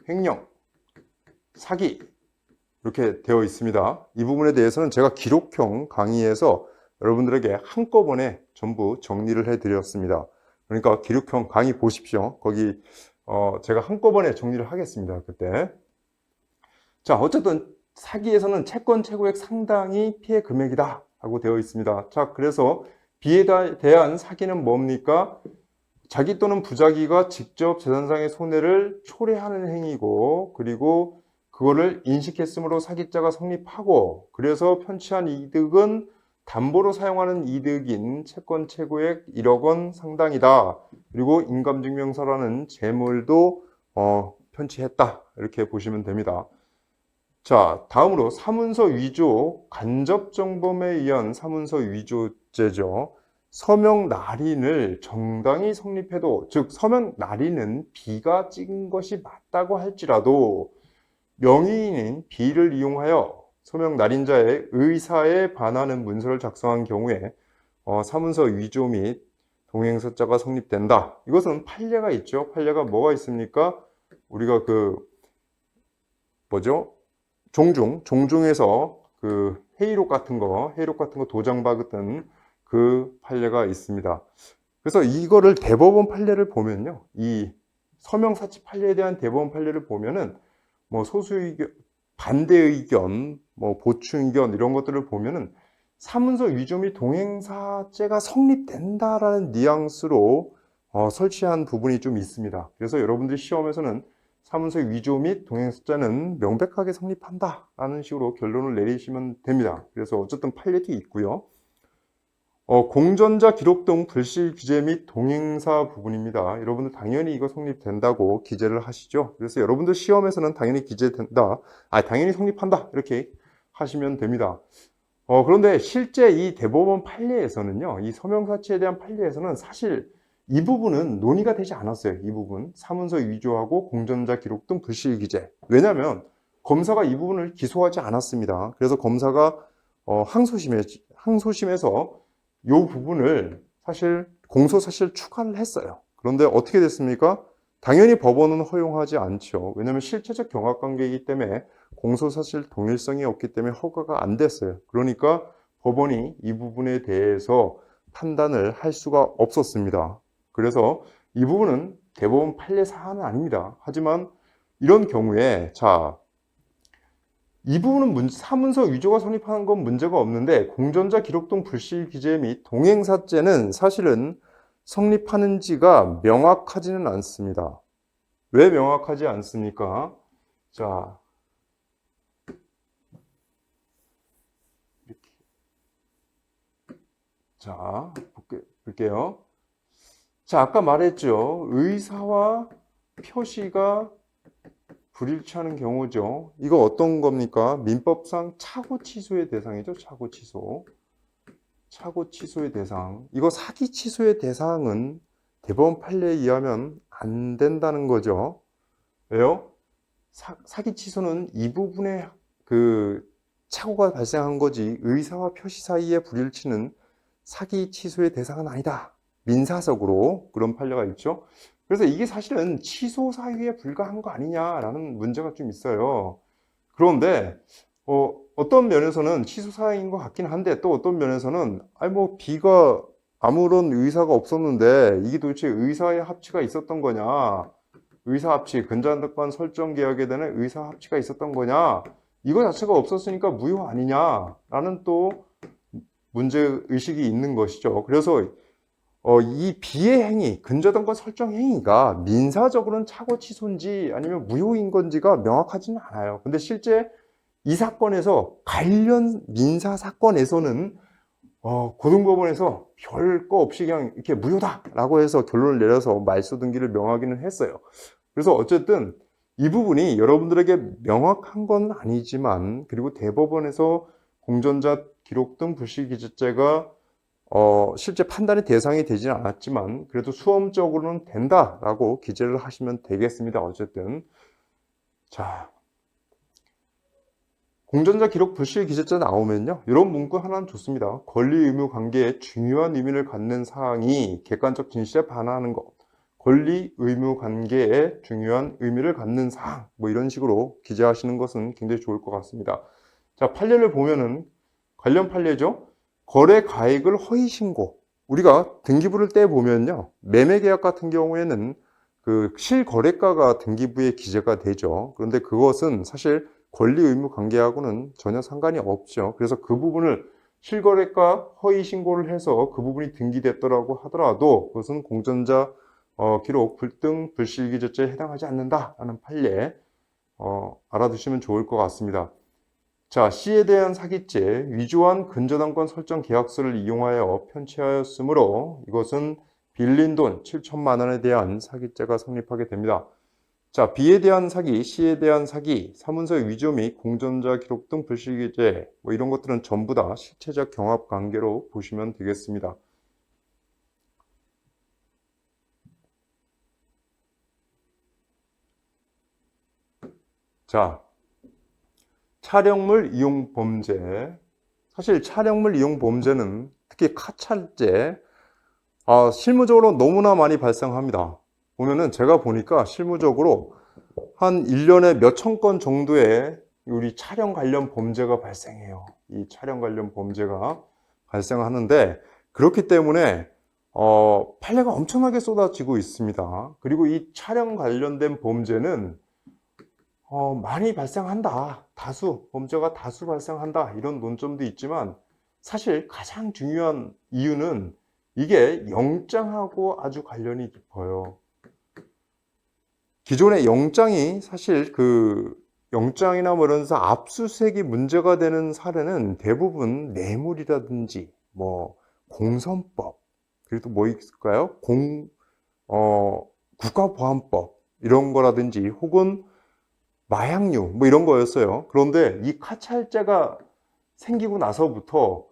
횡령, 사기 이렇게 되어 있습니다. 이 부분에 대해서는 제가 기록형 강의에서 여러분들에게 한꺼번에 전부 정리를 해드렸습니다. 그러니까 기록형 강의 보십시오. 거기 제가 한꺼번에 정리를 하겠습니다. 그때. 자, 어쨌든 사기에서는 채권 최고액 상당히 피해 금액이다 하고 되어 있습니다. 자, 그래서 비에 대한 사기는 뭡니까? 자기 또는 부자기가 직접 재산상의 손해를 초래하는 행위고 그리고 그거를 인식했으므로 사기죄가 성립하고 그래서 편취한 이득은 담보로 사용하는 이득인 채권 최고액 1억 원 상당이다. 그리고 인감증명서라는 재물도 편취했다. 이렇게 보시면 됩니다. 자, 다음으로 사문서 위조, 간접정범에 의한 사문서 위조죄죠. 서명 날인을 정당히 성립해도, 즉 서명 날인은 B가 찍은 것이 맞다고 할지라도 명의인인 B를 이용하여 서명 날인자의 의사에 반하는 문서를 작성한 경우에 사문서 위조 및 동행서자가 성립된다. 이것은 판례가 있죠. 판례가 뭐가 있습니까? 우리가 종중에서 회의록 같은 거 도장 박았던 그 판례가 있습니다. 그래서 이거를 대법원 판례를 보면요. 이 서명사치 판례에 대한 대법원 판례를 보면은 뭐 소수의견, 반대 의견, 뭐 보충 의견 이런 것들을 보면은 사문서 위조 및 동행사죄가 성립된다라는 뉘앙스로 설치한 부분이 좀 있습니다. 그래서 여러분들 시험에서는 사문서 위조 및 동행사죄는 명백하게 성립한다라는 식으로 결론을 내리시면 됩니다. 그래서 어쨌든 판례도 있고요. 공전자 기록 등 불실 기재 및 동행사 부분입니다. 여러분들 당연히 이거 성립된다고 기재를 하시죠. 그래서 여러분들 시험에서는 당연히 기재된다, 당연히 성립한다 이렇게 하시면 됩니다. 그런데 실제 이 대법원 판례에서는요, 이 서명사치에 대한 판례에서는 사실 이 부분은 논의가 되지 않았어요. 이 부분 사문서 위조하고 공전자 기록 등 불실 기재. 왜냐하면 검사가 이 부분을 기소하지 않았습니다. 그래서 검사가 항소심에서 이 부분을 사실 공소사실 추가를 했어요. 그런데 어떻게 됐습니까? 당연히 법원은 허용하지 않죠. 왜냐하면 실체적 경합관계이기 때문에 공소사실 동일성이 없기 때문에 허가가 안 됐어요. 그러니까 법원이 이 부분에 대해서 판단을 할 수가 없었습니다. 그래서 이 부분은 대법원 판례 사안은 아닙니다. 하지만 이런 경우에 이 부분은 사문서 위조가 성립하는 건 문제가 없는데 공전자 기록 등 불실 기재 및 동행사죄는 사실은 성립하는지가 명확하지는 않습니다. 왜 명확하지 않습니까? 볼게요. 아까 말했죠. 의사와 표시가 불일치하는 경우죠. 이거 어떤 겁니까? 민법상 차고 취소의 대상이죠. 차고 취소의 대상. 이거 사기 취소의 대상은 대법원 판례에 의하면 안 된다는 거죠. 왜요? 사기 취소는 이 부분에 착오가 발생한 거지 의사와 표시 사이의 불일치는 사기 취소의 대상은 아니다. 민사적으로 그런 판례가 있죠. 그래서 이게 사실은 취소 사유에 불과한 거 아니냐라는 문제가 좀 있어요. 그런데 어떤 면에서는 취소 사유인 것 같긴 한데 또 어떤 면에서는 B가 아무런 의사가 없었는데 이게 도대체 의사의 합치가 있었던 거냐, 의사 합치, 근저당권 설정 계약에 대한 의사 합치가 있었던 거냐, 이거 자체가 없었으니까 무효 아니냐라는 또 문제의식이 있는 것이죠. 그래서 이 비의 행위, 근저당권 설정 행위가 민사적으로는 차고 취소인지 아니면 무효인 건지가 명확하지는 않아요. 근데 실제 이 사건에서 관련 민사 사건에서는 고등법원에서 별 거 없이 그냥 이렇게 무효다라고 해서 결론을 내려서 말소 등기를 명하기는 했어요. 그래서 어쨌든 이 부분이 여러분들에게 명확한 건 아니지만, 그리고 대법원에서 공전자 기록 등 불실기재죄가 실제 판단의 대상이 되지는 않았지만 그래도 수험적으로는 된다라고 기재를 하시면 되겠습니다. 어쨌든 자, 공전자 기록 불실기재죄 나오면요, 이런 문구 하나는 좋습니다. 권리 의무 관계에 중요한 의미를 갖는 사항이 객관적 진실에 반하는 것, 권리 의무 관계에 중요한 의미를 갖는 사항, 뭐 이런 식으로 기재하시는 것은 굉장히 좋을 것 같습니다. 자, 판례를 보면은 관련 판례죠. 거래 가액을 허위 신고. 우리가 등기부를 떼 보면요, 매매 계약 같은 경우에는 그 실거래가가 등기부에 기재가 되죠. 그런데 그것은 사실 권리 의무 관계하고는 전혀 상관이 없죠. 그래서 그 부분을 실거래가 허위 신고를 해서 그 부분이 등기됐더라고 하더라도 그것은 공전자 기록 불등 불실기재죄에 해당하지 않는다라는 판례 알아두시면 좋을 것 같습니다. 자, C에 대한 사기죄, 위조한 근저당권 설정 계약서를 이용하여 편취하였으므로 이것은 빌린 돈 7천만 원에 대한 사기죄가 성립하게 됩니다. 자, B에 대한 사기, C에 대한 사기, 사문서의 위조 및 공전자 기록 등 불실기재, 뭐 이런 것들은 전부 다 실체적 경합 관계로 보시면 되겠습니다. 자, 차량물 이용 범죄. 사실 차량물 이용 범죄는 특히 카찰죄, 실무적으로 너무나 많이 발생합니다. 보면은 제가 보니까 실무적으로 한 1년에 몇천 건 정도의 우리 촬영 관련 범죄가 발생해요. 이 촬영 관련 범죄가 발생하는데, 그렇기 때문에 판례가 엄청나게 쏟아지고 있습니다. 그리고 이 촬영 관련된 범죄는 많이 발생한다. 범죄가 다수 발생한다. 이런 논점도 있지만 사실 가장 중요한 이유는 이게 영장하고 아주 관련이 깊어요. 기존의 영장이 사실 영장이나 뭐 이런 데서 압수수색이 문제가 되는 사례는 대부분 뇌물이라든지 뭐 공선법, 그리고 뭐 있을까요? 국가보안법 이런 거라든지 혹은 마약류 뭐 이런 거였어요. 그런데 이 카찰죄가 생기고 나서부터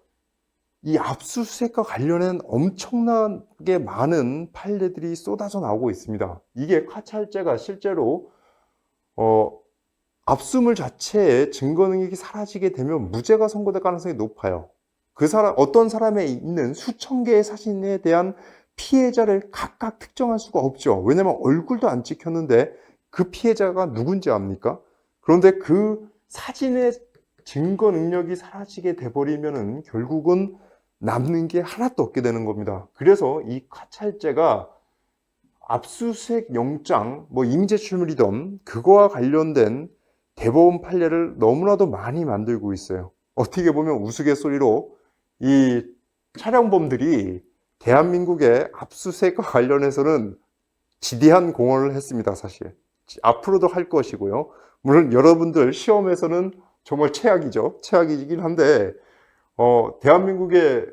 이 압수수색과 관련된 엄청나게 많은 판례들이 쏟아져 나오고 있습니다. 이게 카찰죄가 실제로 압수물 자체에 증거 능력이 사라지게 되면 무죄가 선고될 가능성이 높아요. 어떤 사람에 있는 수천 개의 사진에 대한 피해자를 각각 특정할 수가 없죠. 왜냐하면 얼굴도 안 찍혔는데 그 피해자가 누군지 압니까? 그런데 그 사진의 증거 능력이 사라지게 돼버리면은 결국은 남는 게 하나도 없게 되는 겁니다. 그래서 이 카찰죄가 압수수색 영장, 뭐 임의제출물이든 그거와 관련된 대법원 판례를 너무나도 많이 만들고 있어요. 어떻게 보면 우스갯소리로 이 촬영범들이 대한민국의 압수수색과 관련해서는 지대한 공헌을 했습니다, 사실. 앞으로도 할 것이고요. 물론 여러분들 시험에서는 정말 최악이죠. 최악이긴 한데, 대한민국의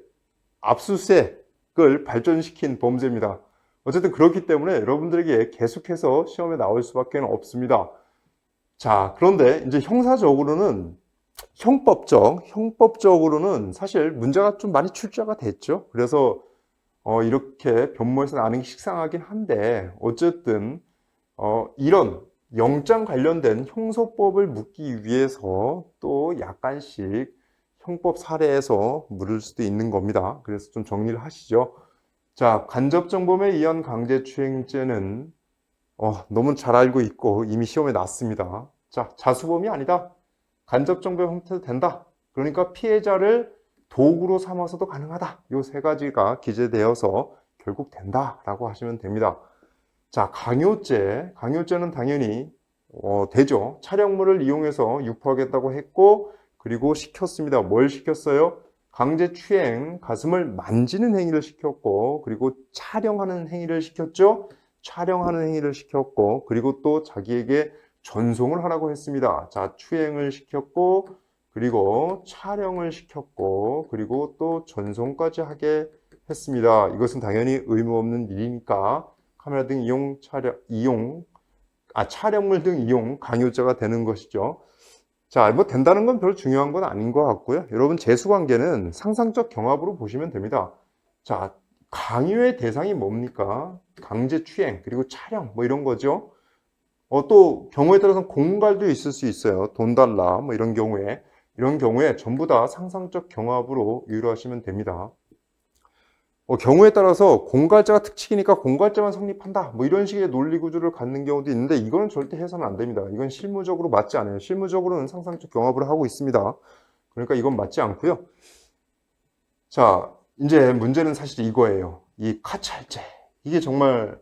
압수수색을 발전시킨 범죄입니다. 어쨌든 그렇기 때문에 여러분들에게 계속해서 시험에 나올 수밖에 없습니다. 자, 그런데 이제 형법적으로는 사실 문제가 좀 많이 출제가 됐죠. 그래서 이렇게 변모해서 나는 게 식상하긴 한데, 어쨌든 이런 영장 관련된 형소법을 묻기 위해서 또 약간씩 형법 사례에서 물을 수도 있는 겁니다. 그래서 좀 정리를 하시죠. 자, 간접정범에 의한 강제추행죄는 너무 잘 알고 있고 이미 시험에 났습니다. 자, 자수범이 아니다. 간접정범 형태도 된다. 그러니까 피해자를 도구로 삼아서도 가능하다. 이 세 가지가 기재되어서 결국 된다라고 하시면 됩니다. 자, 강요죄는 당연히 되죠. 촬영물을 이용해서 유포하겠다고 했고, 그리고 시켰습니다. 뭘 시켰어요? 강제추행, 가슴을 만지는 행위를 시켰고, 그리고 촬영하는 행위를 시켰죠. 촬영하는 행위를 시켰고, 그리고 또 자기에게 전송을 하라고 했습니다. 자, 추행을 시켰고, 그리고 촬영을 시켰고, 그리고 또 전송까지 하게 했습니다. 이것은 당연히 의무 없는 일이니까 카메라 등 촬영물 등 이용 강요죄가 되는 것이죠. 자, 뭐 된다는 건 별 중요한 건 아닌 것 같고요. 여러분, 재수관계는 상상적 경합으로 보시면 됩니다. 자, 강요의 대상이 뭡니까? 강제추행, 그리고 촬영, 뭐 이런 거죠. 또 경우에 따라서는 공갈도 있을 수 있어요. 돈 달라, 뭐 이런 경우에 전부 다 상상적 경합으로 이유하시면 됩니다. 경우에 따라서 공갈자가 특칙이니까 공갈자만 성립한다, 뭐 이런 식의 논리 구조를 갖는 경우도 있는데, 이거는 절대 해서는 안 됩니다. 이건 실무적으로 맞지 않아요. 실무적으로는 상상적 경합을 하고 있습니다. 그러니까 이건 맞지 않고요. 자, 이제 문제는 사실 이거예요. 이 카찰제, 이게 정말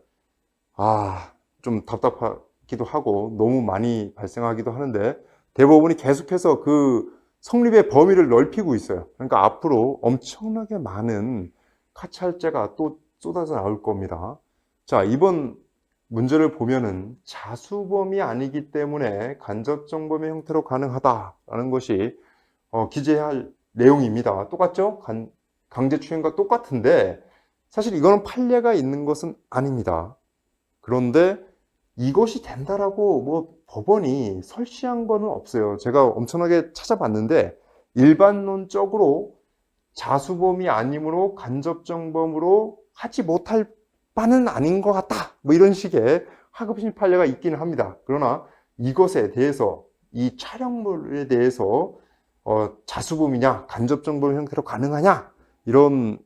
좀 답답하기도 하고 너무 많이 발생하기도 하는데, 대법원이 계속해서 그 성립의 범위를 넓히고 있어요. 그러니까 앞으로 엄청나게 많은 카찰제가 또 쏟아져 나올 겁니다. 자, 이번 문제를 보면은 자수범이 아니기 때문에 간접정범의 형태로 가능하다라는 것이 기재해야 할 내용입니다. 똑같죠? 강제추행과 똑같은데, 사실 이거는 판례가 있는 것은 아닙니다. 그런데 이것이 된다라고 뭐 법원이 설치한 거는 없어요. 제가 엄청나게 찾아봤는데, 일반론적으로 자수범이 아니므로 간접정범으로 하지 못할 바는 아닌 것 같다, 뭐 이런 식의 하급심 판례가 있기는 합니다. 그러나 이것에 대해서, 이 촬영물에 대해서 자수범이냐 간접정범 형태로 가능하냐, 이런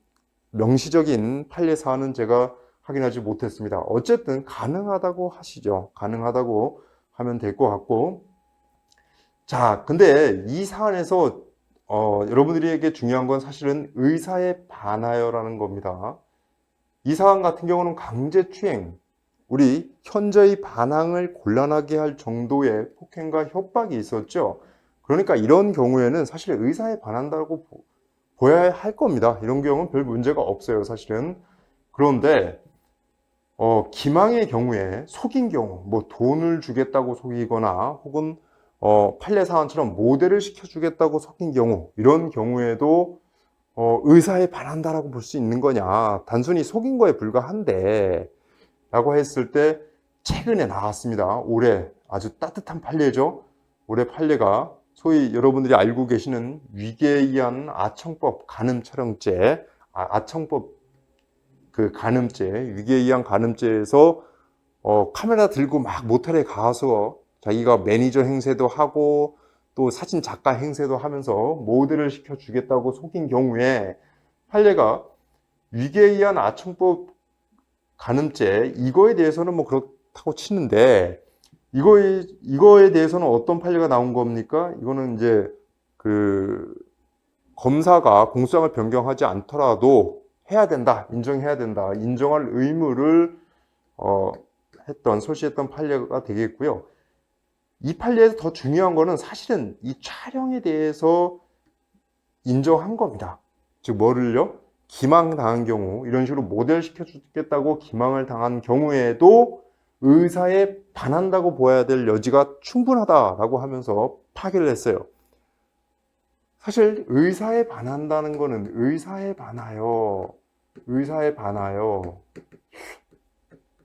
명시적인 판례 사안은 제가 확인하지 못했습니다. 어쨌든 가능하다고 하시죠. 가능하다고 하면 될 것 같고, 자, 근데 이 사안에서 여러분들에게 중요한 건 사실은 의사에 반하여라는 겁니다. 이 사안 같은 경우는 강제추행, 우리 현저히 반항을 곤란하게 할 정도의 폭행과 협박이 있었죠. 그러니까 이런 경우에는 사실 의사에 반한다고 보여야 할 겁니다. 이런 경우는 별 문제가 없어요, 사실은. 그런데 기망의 경우에 속인 경우, 뭐 돈을 주겠다고 속이거나 혹은 판례 사안처럼 모델을 시켜주겠다고 속인 경우, 이런 경우에도 의사에 반한다라고 볼 수 있는 거냐, 단순히 속인 거에 불과한데 라고 했을 때, 최근에 나왔습니다. 올해 아주 따뜻한 판례죠. 올해 판례가 소위 여러분들이 알고 계시는 위계에 의한 아청법 간음촬영죄, 아청법 그 간음죄, 위계에 의한 간음죄에서 카메라 들고 막 모텔에 가서 자기가 매니저 행세도 하고 또 사진 작가 행세도 하면서 모델을 시켜주겠다고 속인 경우에 판례가 위계에 의한 아청법 간음죄, 이거에 대해서는 뭐 그렇다고 치는데, 이거에 대해서는 어떤 판례가 나온 겁니까? 이거는 이제 그 검사가 공소장을 변경하지 않더라도 해야 된다, 인정해야 된다, 인정할 의무를 설치했던 판례가 되겠고요. 이 판례에서 더 중요한 거는 사실은 이 촬영에 대해서 인정한 겁니다. 즉 뭐를요? 기망당한 경우, 이런 식으로 모델 시켜주겠다고 기망을 당한 경우에도 의사에 반한다고 보아야 될 여지가 충분하다라고 하면서 파기를 했어요. 사실 의사에 반한다는 거는 의사에 반하여,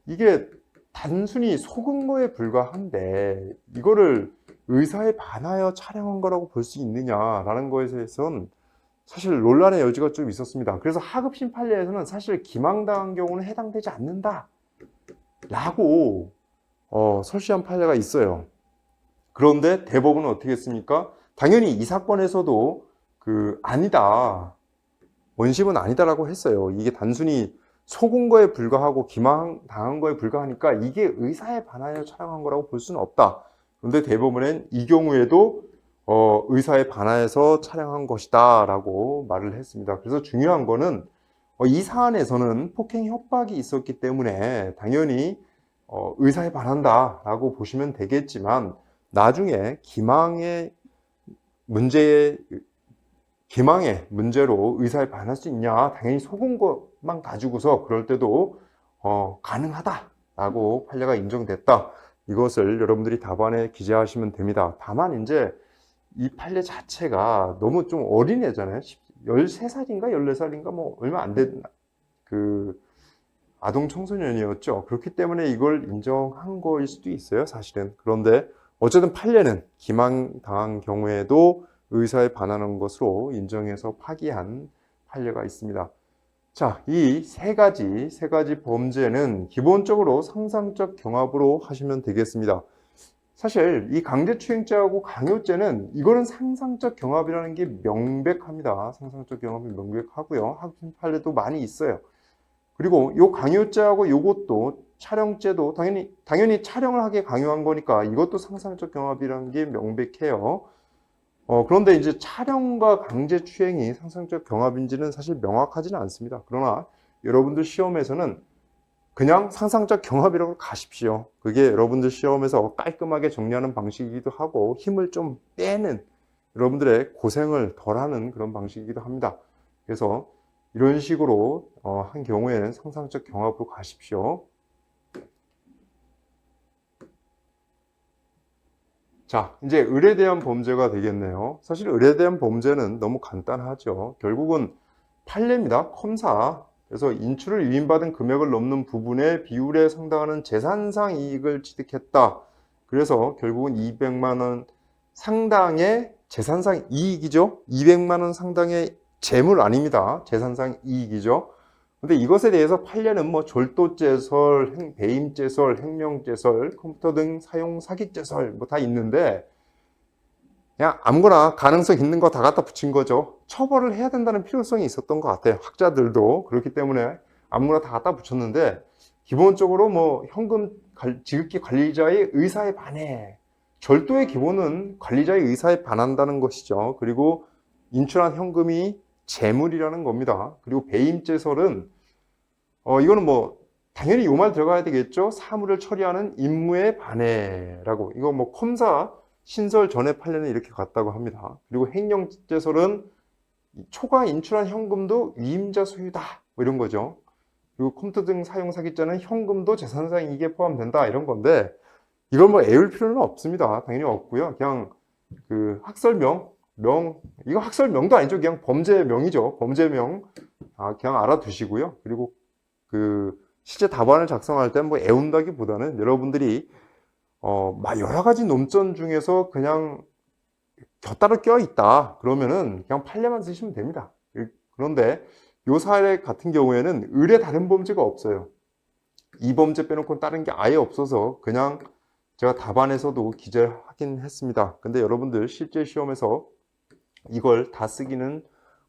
이게 단순히 속은 거에 불과한데 이거를 의사에 반하여 촬영한 거라고 볼 수 있느냐라는 거에 대해서는 사실 논란의 여지가 좀 있었습니다. 그래서 하급심 판례에서는 사실 기망당한 경우는 해당되지 않는다 라고 설치한 판례가 있어요. 그런데 대법원은 어떻게 했습니까? 당연히 이 사건에서도 아니다, 원심은 아니다라고 했어요. 이게 단순히 속은 거에 불과하고 기망당한 거에 불과하니까 이게 의사에 반하여 촬영한 거라고 볼 수는 없다. 그런데 대법원은 이 경우에도 의사에 반하여서 촬영한 것이다 라고 말을 했습니다. 그래서 중요한 거는 이 사안에서는 폭행 협박이 있었기 때문에 당연히 의사에 반한다 라고 보시면 되겠지만, 나중에 기망의 문제로 의사에 반할 수 있냐? 당연히 속은 것만 가지고서 그럴 때도 가능하다라고 판례가 인정됐다. 이것을 여러분들이 답안에 기재하시면 됩니다. 다만 이제 이 판례 자체가 너무 좀 어린애잖아요. 13살인가 14살인가 뭐 얼마 안 된 그 아동 청소년이었죠. 그렇기 때문에 이걸 인정한 거일 수도 있어요, 사실은. 그런데 어쨌든 판례는 기망당한 경우에도 의사에 반하는 것으로 인정해서 파기한 판례가 있습니다. 자, 이 세 가지 범죄는 기본적으로 상상적 경합으로 하시면 되겠습니다. 사실 이 강제추행죄하고 강요죄는 이거는 상상적 경합이라는 게 명백합니다. 상상적 경합이 명백하고요. 확인 판례도 많이 있어요. 그리고 요 강요죄하고 요것도 촬영죄도 당연히 촬영을 하게 강요한 거니까 이것도 상상적 경합이라는 게 명백해요. 그런데 이제 촬영과 강제추행이 상상적 경합인지는 사실 명확하지는 않습니다. 그러나 여러분들 시험에서는 그냥 상상적 경합이라고 가십시오. 그게 여러분들 시험에서 깔끔하게 정리하는 방식이기도 하고 힘을 좀 빼는, 여러분들의 고생을 덜하는 그런 방식이기도 합니다. 그래서 이런 식으로 한 경우에는 상상적 경합으로 가십시오. 자, 이제 을에 대한 범죄가 되겠네요. 사실 을에 대한 범죄는 너무 간단하죠. 결국은 판례입니다. 컴사. 그래서 인출을 위임받은 금액을 넘는 부분의 비율에 상당하는 재산상 이익을 취득했다. 그래서 결국은 200만 원 상당의 재산상 이익이죠. 200만 원 상당의 재물 아닙니다. 재산상 이익이죠. 근데 이것에 대해서 판례는 뭐 절도죄설, 배임죄설, 횡령죄설, 컴퓨터 등 사용 사기죄설 뭐 다 있는데 그냥 아무거나 가능성 있는 거 다 갖다 붙인 거죠. 처벌을 해야 된다는 필요성이 있었던 것 같아요. 학자들도 그렇기 때문에 아무거나 다 갖다 붙였는데 기본적으로 뭐 현금 지급기 관리자의 의사에 반해, 절도의 기본은 관리자의 의사에 반한다는 것이죠. 그리고 인출한 현금이 재물이라는 겁니다. 그리고 배임죄설은 이거는 뭐 당연히 요 말 들어가야 되겠죠. 사물을 처리하는 임무에 반해라고. 이거 뭐 컴사 신설 전에 판례는 이렇게 갔다고 합니다. 그리고 횡령죄설은 초과 인출한 현금도 위임자 소유다 뭐 이런 거죠. 그리고 컴퓨터 등 사용 사기죄는 현금도 재산상 이익에 포함된다 이런 건데 이걸 뭐 애울 필요는 없습니다. 당연히 없고요. 그냥 그 학설명 이거 학설명도 아니죠. 그냥 범죄명이죠. 범죄명. 그냥 알아두시고요. 그리고 그 실제 답안을 작성할 때 뭐 애운다기보다는 여러분들이 막 여러 가지 논점 중에서 그냥 곁다로 껴있다. 그러면은 그냥 판례만 쓰시면 됩니다. 그런데 요 사례 같은 경우에는 을에 다른 범죄가 없어요. 이 범죄 빼놓고 다른 게 아예 없어서 그냥 제가 답안에서도 기재를 하긴 했습니다. 근데 여러분들 실제 시험에서 이걸 다 쓰기는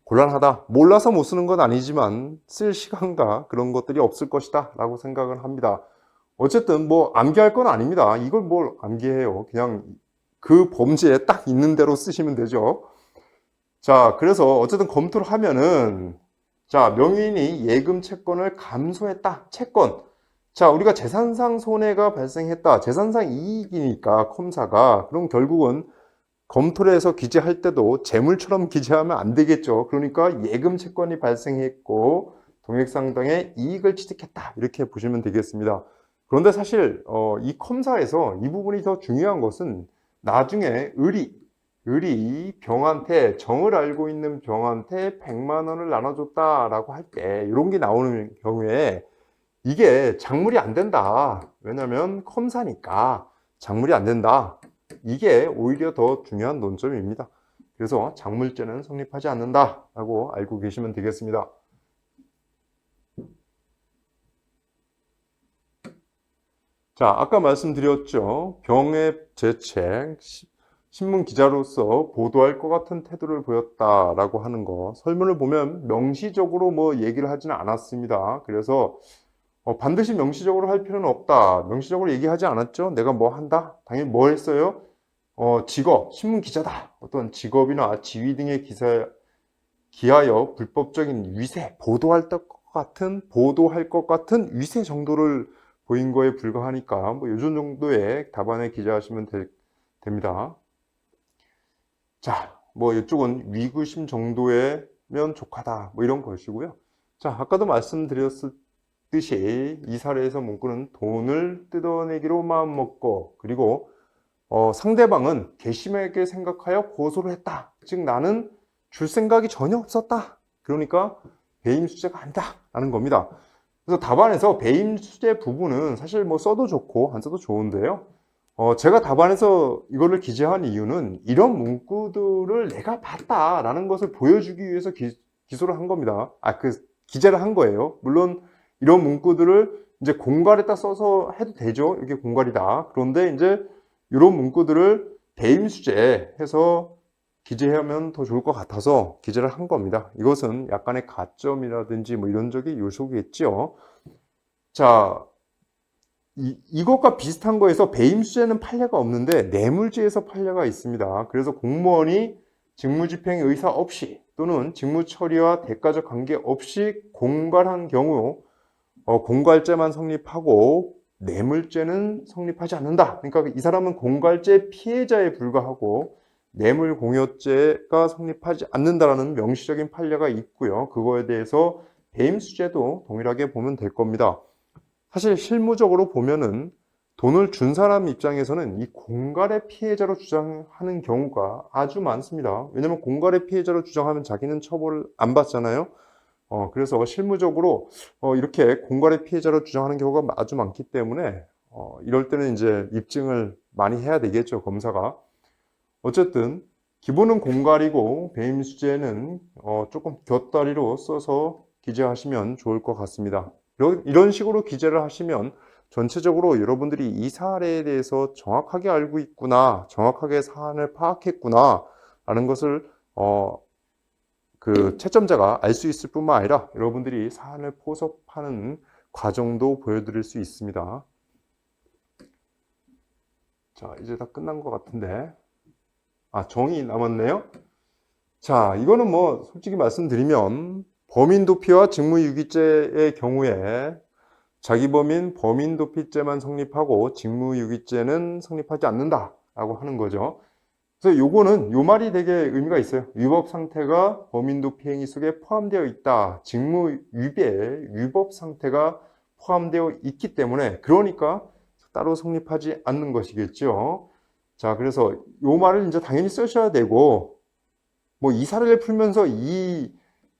곤란하다. 몰라서 못 쓰는 건 아니지만 쓸 시간과 그런 것들이 없을 것이다 라고 생각을 합니다. 어쨌든 뭐 암기할 건 아닙니다. 이걸 뭘 암기해요. 그냥 그 범죄에 딱 있는 대로 쓰시면 되죠. 자, 그래서 어쨌든 검토를 하면은 자, 명의인이 예금 채권을 감소했다. 채권. 자, 우리가 재산상 손해가 발생했다. 재산상 이익이니까 컴사가. 그럼 결국은 검토를 해서 기재할 때도 재물처럼 기재하면 안 되겠죠. 그러니까 예금 채권이 발생했고 동액 상당의 이익을 취득했다. 이렇게 보시면 되겠습니다. 그런데 사실 이 컴사에서 이 부분이 더 중요한 것은 나중에 을이 병한테, 정을 알고 있는 병한테 100만 원을 나눠줬다라고 할 때 이런 게 나오는 경우에 이게 작물이 안 된다. 왜냐하면 컴사니까 작물이 안 된다. 이게 오히려 더 중요한 논점입니다. 그래서 작물죄는 성립하지 않는다라고 알고 계시면 되겠습니다. 자, 아까 말씀드렸죠. 병의 재책, 신문 기자로서 보도할 것 같은 태도를 보였다라고 하는 거. 설문을 보면 명시적으로 뭐 얘기를 하지는 않았습니다. 그래서 반드시 명시적으로 할 필요는 없다. 명시적으로 얘기하지 않았죠. 내가 뭐 한다? 당연히 뭐 했어요? 직업, 신문 기자다. 어떤 직업이나 지위 등의 기하여 불법적인 위세, 보도할 것 같은 위세 정도를 보인 거에 불과하니까 뭐 요즘 정도의 답안에 기재하시면 됩니다. 자, 뭐 이쪽은 위구심 정도면 족하다 뭐 이런 것이고요. 자, 아까도 말씀드렸듯이 이 사례에서 문구는 돈을 뜯어내기로 마음먹고, 그리고 상대방은 괘씸하게 생각하여 고소를 했다. 즉 나는 줄 생각이 전혀 없었다. 그러니까 배임 수재가 아니다 라는 겁니다. 그래서 답안에서 배임 수재 부분은 사실 뭐 써도 좋고 안 써도 좋은데요. 제가 답안에서 이거를 기재한 이유는 이런 문구들을 내가 봤다라는 것을 보여주기 위해서 기소를 한 겁니다. 기재를 한 거예요. 물론 이런 문구들을 이제 공갈에다 써서 해도 되죠. 이게 공갈이다. 그런데 이제 이런 문구들을 배임 수재 해서 기재하면 더 좋을 것 같아서 기재를 한 겁니다. 이것은 약간의 가점이라든지 뭐 이런 적이 요소겠죠. 자, 이것과 비슷한 거에서 배임 수재는 판례가 없는데 뇌물죄에서 판례가 있습니다. 그래서 공무원이 직무집행 의사 없이 또는 직무 처리와 대가적 관계 없이 공갈한 경우 공갈죄만 성립하고 뇌물죄는 성립하지 않는다. 그러니까 이 사람은 공갈죄 피해자에 불과하고 뇌물공여죄가 성립하지 않는다라는 명시적인 판례가 있고요. 그거에 대해서 배임수재도 동일하게 보면 될 겁니다. 사실 실무적으로 보면은 돈을 준 사람 입장에서는 이 공갈의 피해자로 주장하는 경우가 아주 많습니다. 왜냐하면 공갈의 피해자로 주장하면 자기는 처벌을 안 받잖아요. 그래서 실무적으로 이렇게 공갈의 피해자로 주장하는 경우가 아주 많기 때문에 이럴 때는 이제 입증을 많이 해야 되겠죠, 검사가. 어쨌든 기본은 공갈이고 배임수재는 조금 곁다리로 써서 기재하시면 좋을 것 같습니다. 이런 식으로 기재를 하시면 전체적으로 여러분들이 이 사례에 대해서 정확하게 알고 있구나, 정확하게 사안을 파악했구나 라는 것을 그 채점자가 알 수 있을 뿐만 아니라 여러분들이 사안을 포섭하는 과정도 보여드릴 수 있습니다. 자, 이제 다 끝난 것 같은데. 정의 남았네요. 자, 이거는 뭐 솔직히 말씀드리면 범인도피와 직무유기죄의 경우에 자기 범인도피죄만 성립하고 직무유기죄는 성립하지 않는다라고 하는 거죠. 그래서 요거는 요 말이 되게 의미가 있어요. 위법 상태가 범인도피 행위 속에 포함되어 있다. 직무유기에 위법 상태가 포함되어 있기 때문에 그러니까 따로 성립하지 않는 것이겠죠. 자, 그래서 요 말을 이제 당연히 쓰셔야 되고, 뭐 이 사례를 풀면서 이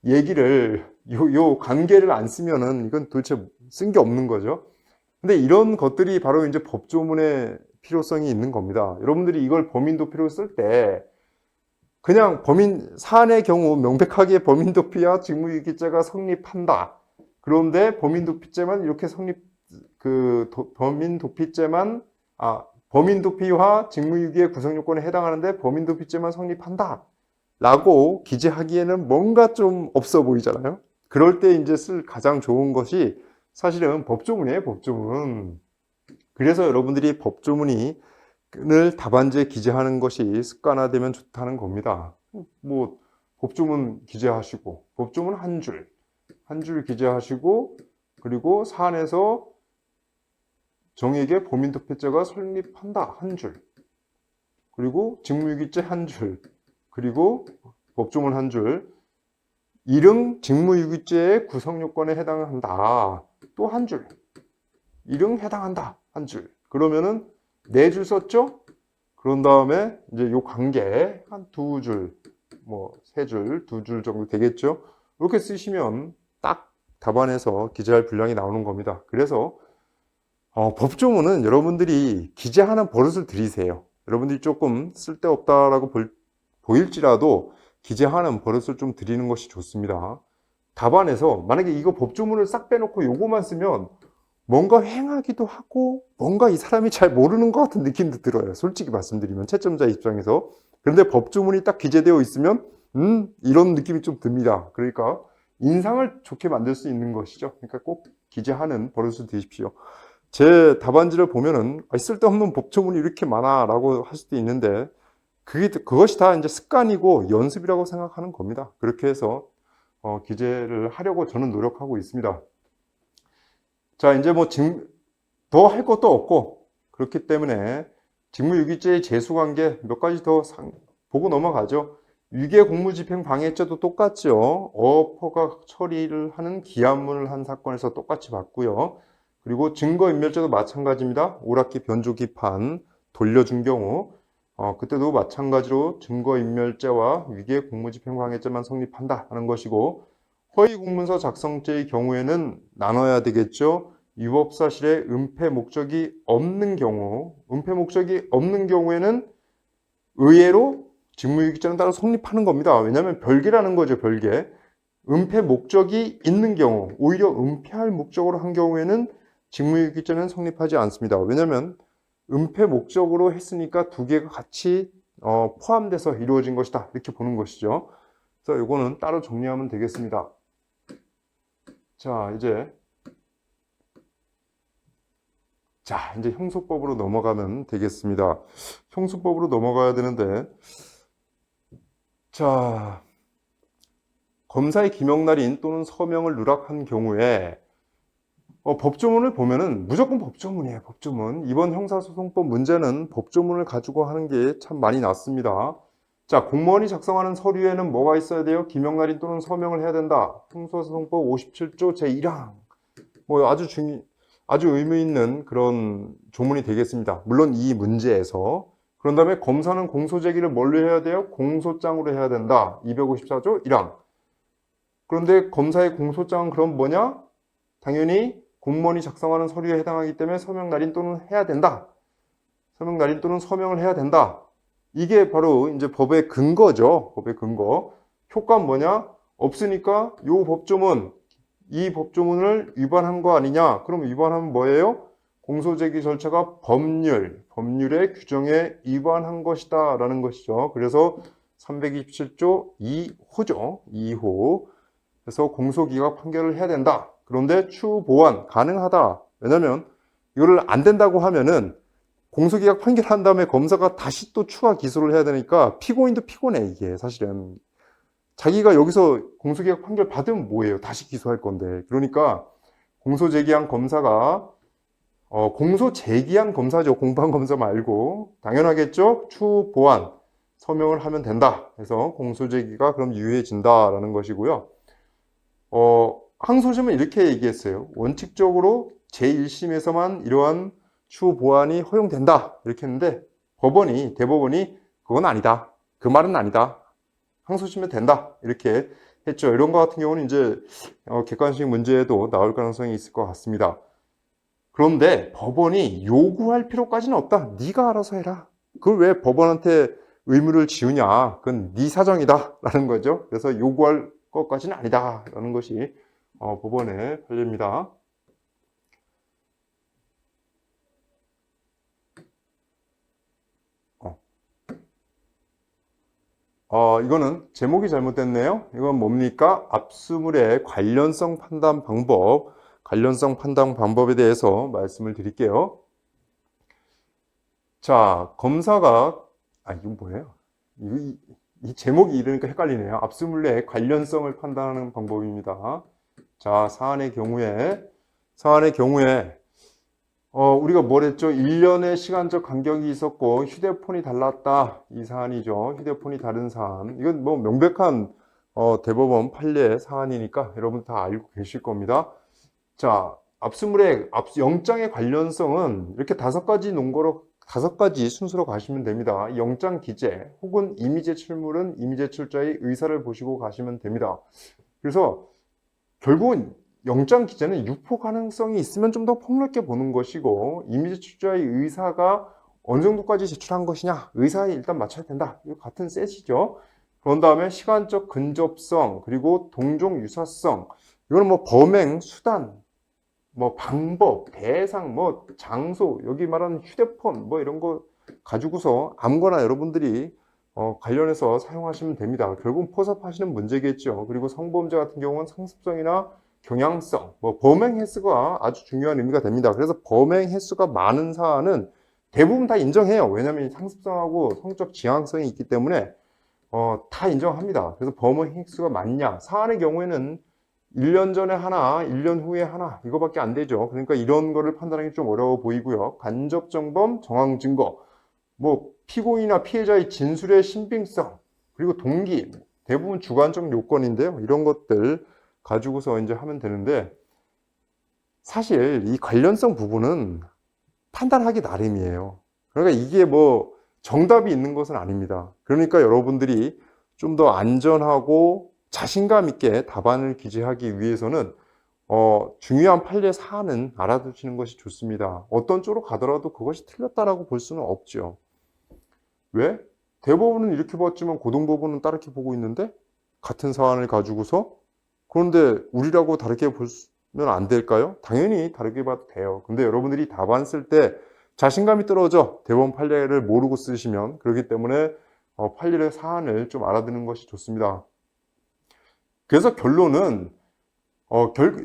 얘기를 요 관계를 안 쓰면은 이건 도대체 쓴 게 없는 거죠. 근데 이런 것들이 바로 이제 법조문의 필요성이 있는 겁니다. 여러분들이 이걸 범인도피로 쓸 때 그냥 사안의 경우 명백하게 범인도피와 직무유기죄가 성립한다. 그런데 범인도피죄만 이렇게 범인도피와 직무유기의 구성요건에 해당하는데 범인도피죄만 성립한다 라고 기재하기에는 뭔가 좀 없어 보이잖아요. 그럴 때 이제 쓸 가장 좋은 것이 사실은 법조문이에요, 법조문. 그래서 여러분들이 법조문을 답안지에 기재하는 것이 습관화되면 좋다는 겁니다. 뭐 법조문 기재하시고 법조문 한 줄 기재하시고, 그리고 사안에서 정의에게 범인도피죄가 성립한다 한 줄, 그리고 직무유기죄 한 줄, 그리고 법조문 한 줄, 일응 직무유기죄의 구성요건에 해당한다 또 한 줄, 일응 해당한다 한 줄. 그러면은 4줄 썼죠? 그런 다음에 이제 요 관계 한 2줄, 뭐 3줄, 2줄 정도 되겠죠? 이렇게 쓰시면 딱 답안에서 기재할 분량이 나오는 겁니다. 그래서 법조문은 여러분들이 기재하는 버릇을 들이세요. 여러분들이 조금 쓸데없다라고 보일지라도 기재하는 버릇을 좀 들이는 것이 좋습니다. 답안에서 만약에 이거 법조문을 싹 빼놓고 요거만 쓰면 뭔가 횡하기도 하고 뭔가 이 사람이 잘 모르는 것 같은 느낌도 들어요. 솔직히 말씀드리면 채점자 입장에서. 그런데 법조문이 딱 기재되어 있으면 이런 느낌이 좀 듭니다. 그러니까 인상을 좋게 만들 수 있는 것이죠. 그러니까 꼭 기재하는 버릇을 들이십시오. 제 답안지를 보면은 쓸데없는 법조문이 이렇게 많아 라고 할 수도 있는데 그것이 다 이제 습관이고 연습이라고 생각하는 겁니다. 그렇게 해서 기재를 하려고 저는 노력하고 있습니다. 자, 이제 뭐 더 할 것도 없고, 그렇기 때문에 직무유기죄의 재수관계 몇 가지 더 보고 넘어가죠. 위계 공무집행 방해죄도 똑같죠. 어퍼가 처리를 하는 기한문을 한 사건에서 똑같이 봤고요. 그리고 증거인멸죄도 마찬가지입니다. 오락기 변조기판 돌려준 경우 그때도 마찬가지로 증거인멸죄와 위계 공무집행 방해죄만 성립한다 하는 것이고, 허위 공문서 작성죄의 경우에는 나눠야 되겠죠. 위법사실에 은폐 목적이 없는 경우, 은폐 목적이 없는 경우에는 의외로 직무유기죄는 따로 성립하는 겁니다. 왜냐하면 별개라는 거죠, 별개. 은폐 목적이 있는 경우, 오히려 은폐할 목적으로 한 경우에는 직무유기죄는 성립하지 않습니다. 왜냐하면 은폐 목적으로 했으니까 두 개가 같이 포함돼서 이루어진 것이다, 이렇게 보는 것이죠. 그래서 이거는 따로 정리하면 되겠습니다. 자, 이제 형소법으로 넘어가면 되겠습니다. 형소법으로 넘어가야 되는데, 자, 검사의 기명날인 또는 서명을 누락한 경우에 법조문을 보면은 무조건 법조문이에요. 법조문. 이번 형사소송법 문제는 법조문을 가지고 하는 게 참 많이 났습니다. 자, 공무원이 작성하는 서류에는 뭐가 있어야 돼요? 기명날인 또는 서명을 해야 된다. 형사소송법 57조 제1항. 아주 의미 있는 그런 조문이 되겠습니다. 물론 이 문제에서. 그런 다음에 검사는 공소 제기를 뭘로 해야 돼요? 공소장으로 해야 된다. 254조 1항. 그런데 검사의 공소장은 그럼 뭐냐? 당연히 공무원이 작성하는 서류에 해당하기 때문에 서명 날인 또는 해야 된다. 서명 날인 또는 서명을 해야 된다. 이게 바로 이제 법의 근거죠. 법의 근거. 효과는 뭐냐? 없으니까 이 법조문을 위반한 거 아니냐? 그럼 위반하면 뭐예요? 공소제기 절차가 법률의 규정에 위반한 것이다 라는 것이죠. 그래서 327조 2호죠. 2호. 그래서 공소기각 판결을 해야 된다. 그런데 추후 보완 가능하다. 왜냐면 이거를 안 된다고 하면은 공소기각 판결한 다음에 검사가 다시 또 추가 기소를 해야 되니까 피고인도 피곤해, 이게 사실은. 자기가 여기서 공소기각 판결 받으면 뭐예요? 다시 기소할 건데. 그러니까 공소 제기한 검사가 공소 제기한 검사죠. 공판 검사 말고. 당연하겠죠? 추후 보완 서명을 하면 된다. 그래서 공소 제기가 그럼 유효해진다라는 것이고요. 항소심은 이렇게 얘기했어요. 원칙적으로 제1심에서만 이러한 추후 보완이 허용된다. 이렇게 했는데 대법원이 그건 아니다. 그 말은 아니다. 항소심은 된다. 이렇게 했죠. 이런 것 같은 경우는 이제 객관식 문제에도 나올 가능성이 있을 것 같습니다. 그런데 법원이 요구할 필요까지는 없다. 네가 알아서 해라. 그걸 왜 법원한테 의무를 지우냐. 그건 네 사정이다. 라는 거죠. 그래서 요구할 것까지는 아니다. 라는 것이 법원의 판례입니다. 이거는 제목이 잘못됐네요. 이건 뭡니까? 압수물의 관련성 판단 방법에 대해서 말씀을 드릴게요. 자, 검사가, 이건 뭐예요? 이 제목이 이러니까 헷갈리네요. 압수물의 관련성을 판단하는 방법입니다. 자, 사안의 경우에, 우리가 뭘 했죠? 1년의 시간적 간격이 있었고 휴대폰이 달랐다. 이 사안이죠. 휴대폰이 다른 사안. 이건 뭐 명백한 대법원 판례 사안이니까 여러분 다 알고 계실 겁니다. 자, 압수물의 영장의 관련성은 이렇게 5가지 순서로 가시면 됩니다. 영장 기재 혹은 이미 제출물은 이미 제출자의 의사를 보시고 가시면 됩니다. 그래서 결국은 영장 기재는 유포 가능성이 있으면 좀 더 폭넓게 보는 것이고, 이미 제출자의 의사가 어느 정도까지 제출한 것이냐, 의사에 일단 맞춰야 된다. 이거 같은 셋이죠. 그런 다음에 시간적 근접성, 그리고 동종 유사성. 이거는 뭐 범행, 수단, 뭐 방법, 대상, 뭐 장소, 여기 말하는 휴대폰, 뭐 이런 거 가지고서 아무거나 여러분들이 관련해서 사용하시면 됩니다. 결국은 포섭하시는 문제겠죠. 그리고 성범죄 같은 경우는 상습성이나 경향성, 뭐 범행 횟수가 아주 중요한 의미가 됩니다. 그래서 범행 횟수가 많은 사안은 대부분 다 인정해요. 왜냐하면 상습성하고 성적 지향성이 있기 때문에 다 인정합니다. 그래서 범행 횟수가 많냐? 사안의 경우에는 1년 전에 하나, 1년 후에 하나, 이거밖에 안 되죠. 그러니까 이런 거를 판단하기 좀 어려워 보이고요. 간접정범, 정황증거, 뭐 피고인이나 피해자의 진술의 신빙성, 그리고 동기, 대부분 주관적 요건인데요. 이런 것들 가지고서 이제 하면 되는데, 사실 이 관련성 부분은 판단하기 나름이에요. 그러니까 이게 뭐 정답이 있는 것은 아닙니다. 그러니까 여러분들이 좀 더 안전하고 자신감 있게 답안을 기재하기 위해서는 중요한 판례 사안은 알아두시는 것이 좋습니다. 어떤 쪽으로 가더라도 그것이 틀렸다라고 볼 수는 없죠. 왜? 대법원은 이렇게 봤지만 고등법원은 다르게 보고 있는데 같은 사안을 가지고서 그런데 우리라고 다르게 보면 안 될까요? 당연히 다르게 봐도 돼요. 근데 여러분들이 답안 쓸 때 자신감이 떨어져 대법원 판례를 모르고 쓰시면 그렇기 때문에 판례의 사안을 좀 알아두는 것이 좋습니다. 그래서 결론은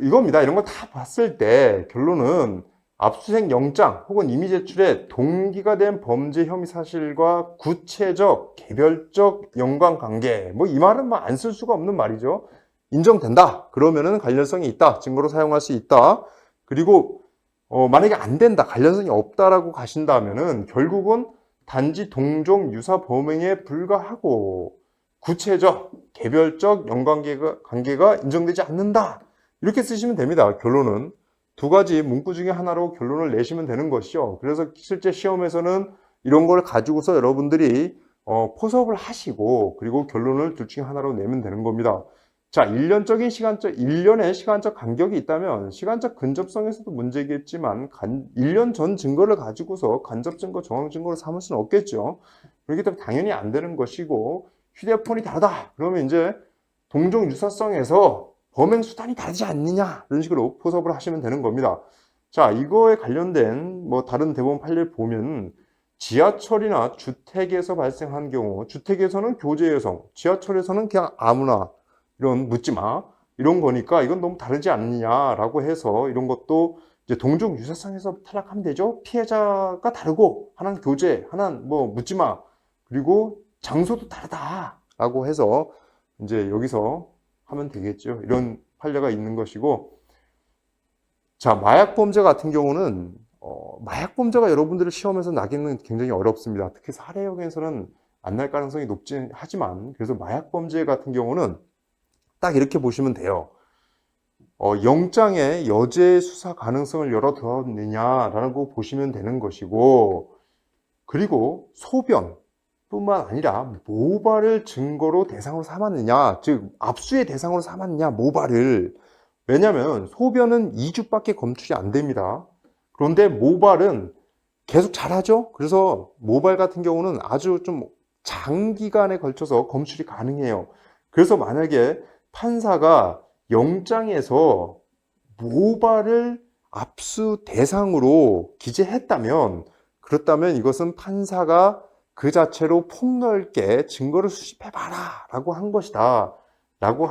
이겁니다. 이런 거 다 봤을 때 결론은 압수수색 영장 혹은 임의 제출에 동기가 된 범죄 혐의 사실과 구체적, 개별적 연관관계 뭐 이 말은 안 쓸 수가 없는 말이죠. 인정된다. 그러면은 관련성이 있다. 증거로 사용할 수 있다. 그리고 만약에 안 된다. 관련성이 없다라고 가신다면은 결국은 단지 동종 유사 범행에 불과하고 구체적, 개별적 연관관계가 인정되지 않는다. 이렇게 쓰시면 됩니다. 결론은 두 가지 문구 중에 하나로 결론을 내시면 되는 것이죠. 그래서 실제 시험에서는 이런 걸 가지고서 여러분들이 포섭을 하시고 그리고 결론을 둘 중에 하나로 내면 되는 겁니다. 자, 1년의 시간적 간격이 있다면 시간적 근접성에서도 문제겠지만 1년 전 증거를 가지고서 간접증거, 정황증거를 삼을 수는 없겠죠. 그렇기 때문에 당연히 안 되는 것이고 휴대폰이 다르다. 그러면 이제 동종 유사성에서 범행 수단이 다르지 않느냐 이런 식으로 포섭을 하시면 되는 겁니다. 자, 이거에 관련된 뭐 다른 대법원 판례를 보면 지하철이나 주택에서 발생한 경우 주택에서는 교제 여성, 지하철에서는 그냥 아무나 이런 묻지 마 이런 거니까 이건 너무 다르지 않느냐라고 해서 이런 것도 이제 동종 유사성에서 탈락하면 되죠. 피해자가 다르고 하나는 교제, 하나는 뭐 묻지 마 그리고 장소도 다르다라고 해서 이제 여기서 하면 되겠죠. 이런 판례가 있는 것이고, 자, 마약범죄 같은 경우는 마약범죄가 여러분들의 시험에서 나기는 굉장히 어렵습니다. 특히 사례형에서는 안 날 가능성이 높긴 하지만 그래서 마약범죄 같은 경우는 딱 이렇게 보시면 돼요. 영장에 여죄 수사 가능성을 열어두었느냐라는 거 보시면 되는 것이고, 그리고 소변 뿐만 아니라 모발을 증거로 대상으로 삼았느냐, 즉 압수의 대상으로 삼았느냐, 모발을. 왜냐하면 소변은 2주밖에 검출이 안 됩니다. 그런데 모발은 계속 자라죠. 그래서 모발 같은 경우는 아주 좀 장기간에 걸쳐서 검출이 가능해요. 그래서 만약에 판사가 영장에서 모발을 압수 대상으로 기재했다면, 그렇다면 이것은 판사가 그 자체로 폭넓게 증거를 수집해봐라 라고 한 것이다 라고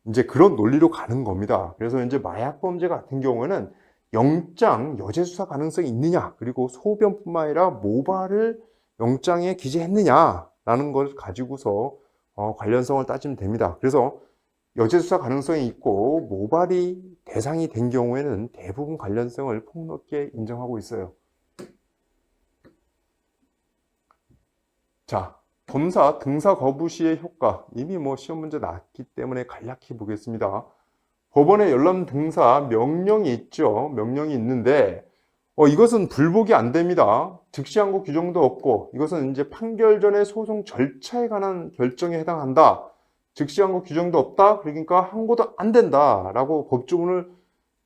이제 그런 논리로 가는 겁니다. 그래서 이제 마약범죄 같은 경우에는 영장 여죄 수사 가능성이 있느냐, 그리고 소변뿐만 아니라 모발을 영장에 기재했느냐 라는 걸 가지고서 관련성을 따지면 됩니다. 그래서 여죄 수사 가능성이 있고 모발이 대상이 된 경우에는 대부분 관련성을 폭넓게 인정하고 있어요. 자, 검사 등사 거부 시의 효과. 이미 뭐 시험 문제 나왔기 때문에 간략히 보겠습니다. 법원에 열람 등사 명령이 있죠. 명령이 있는데 이것은 불복이 안 됩니다. 즉시 항고 규정도 없고 이것은 이제 판결 전의 소송 절차에 관한 결정에 해당한다. 즉시 항고 규정도 없다. 그러니까 항고도 안 된다라고 법조문에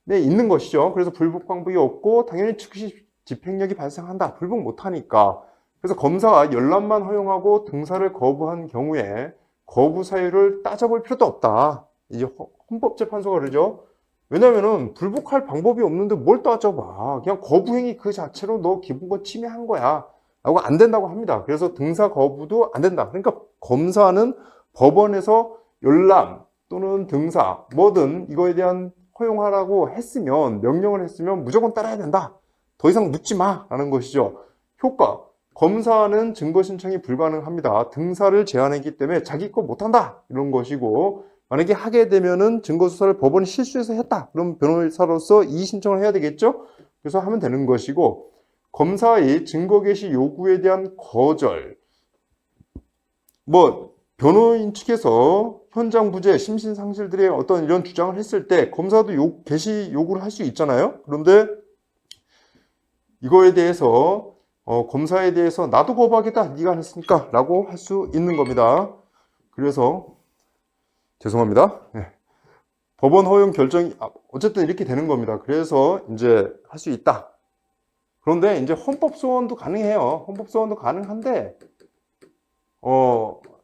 있는 것이죠. 그래서 불복 방법이 없고 당연히 즉시 집행력이 발생한다. 불복 못하니까. 그래서 검사가 열람만 허용하고 등사를 거부한 경우에 거부 사유를 따져볼 필요도 없다. 이제 헌법재판소가 그러죠. 왜냐면은 불복할 방법이 없는데 뭘 따져봐. 그냥 거부행위 그 자체로 너 기본권 침해한 거야. 라고 안 된다고 합니다. 그래서 등사 거부도 안 된다. 그러니까 검사는 법원에서 열람 또는 등사 뭐든 이거에 대한 허용하라고 했으면 명령을 했으면 무조건 따라야 된다. 더 이상 묻지 마 라는 것이죠. 효과. 검사는 증거 신청이 불가능합니다. 등사를 제한했기 때문에 자기 거 못한다 이런 것이고, 만약에 하게 되면은 증거수사를 법원이 실수해서 했다. 그럼 변호사로서 이의 신청을 해야 되겠죠? 그래서 하면 되는 것이고, 검사의 증거 개시 요구에 대한 거절. 뭐 변호인 측에서 현장 부재, 심신 상실들의 어떤 이런 주장을 했을 때 검사도 개시 요구를 할 수 있잖아요. 그런데 이거에 대해서 검사에 대해서 나도 거부하겠다. 네가 안 했으니까 라고 할 수 있는 겁니다. 그래서 죄송합니다. 네. 법원 허용 결정이 어쨌든 이렇게 되는 겁니다. 그래서 이제 할 수 있다. 그런데 이제 헌법 소원도 가능해요. 헌법 소원도 가능한데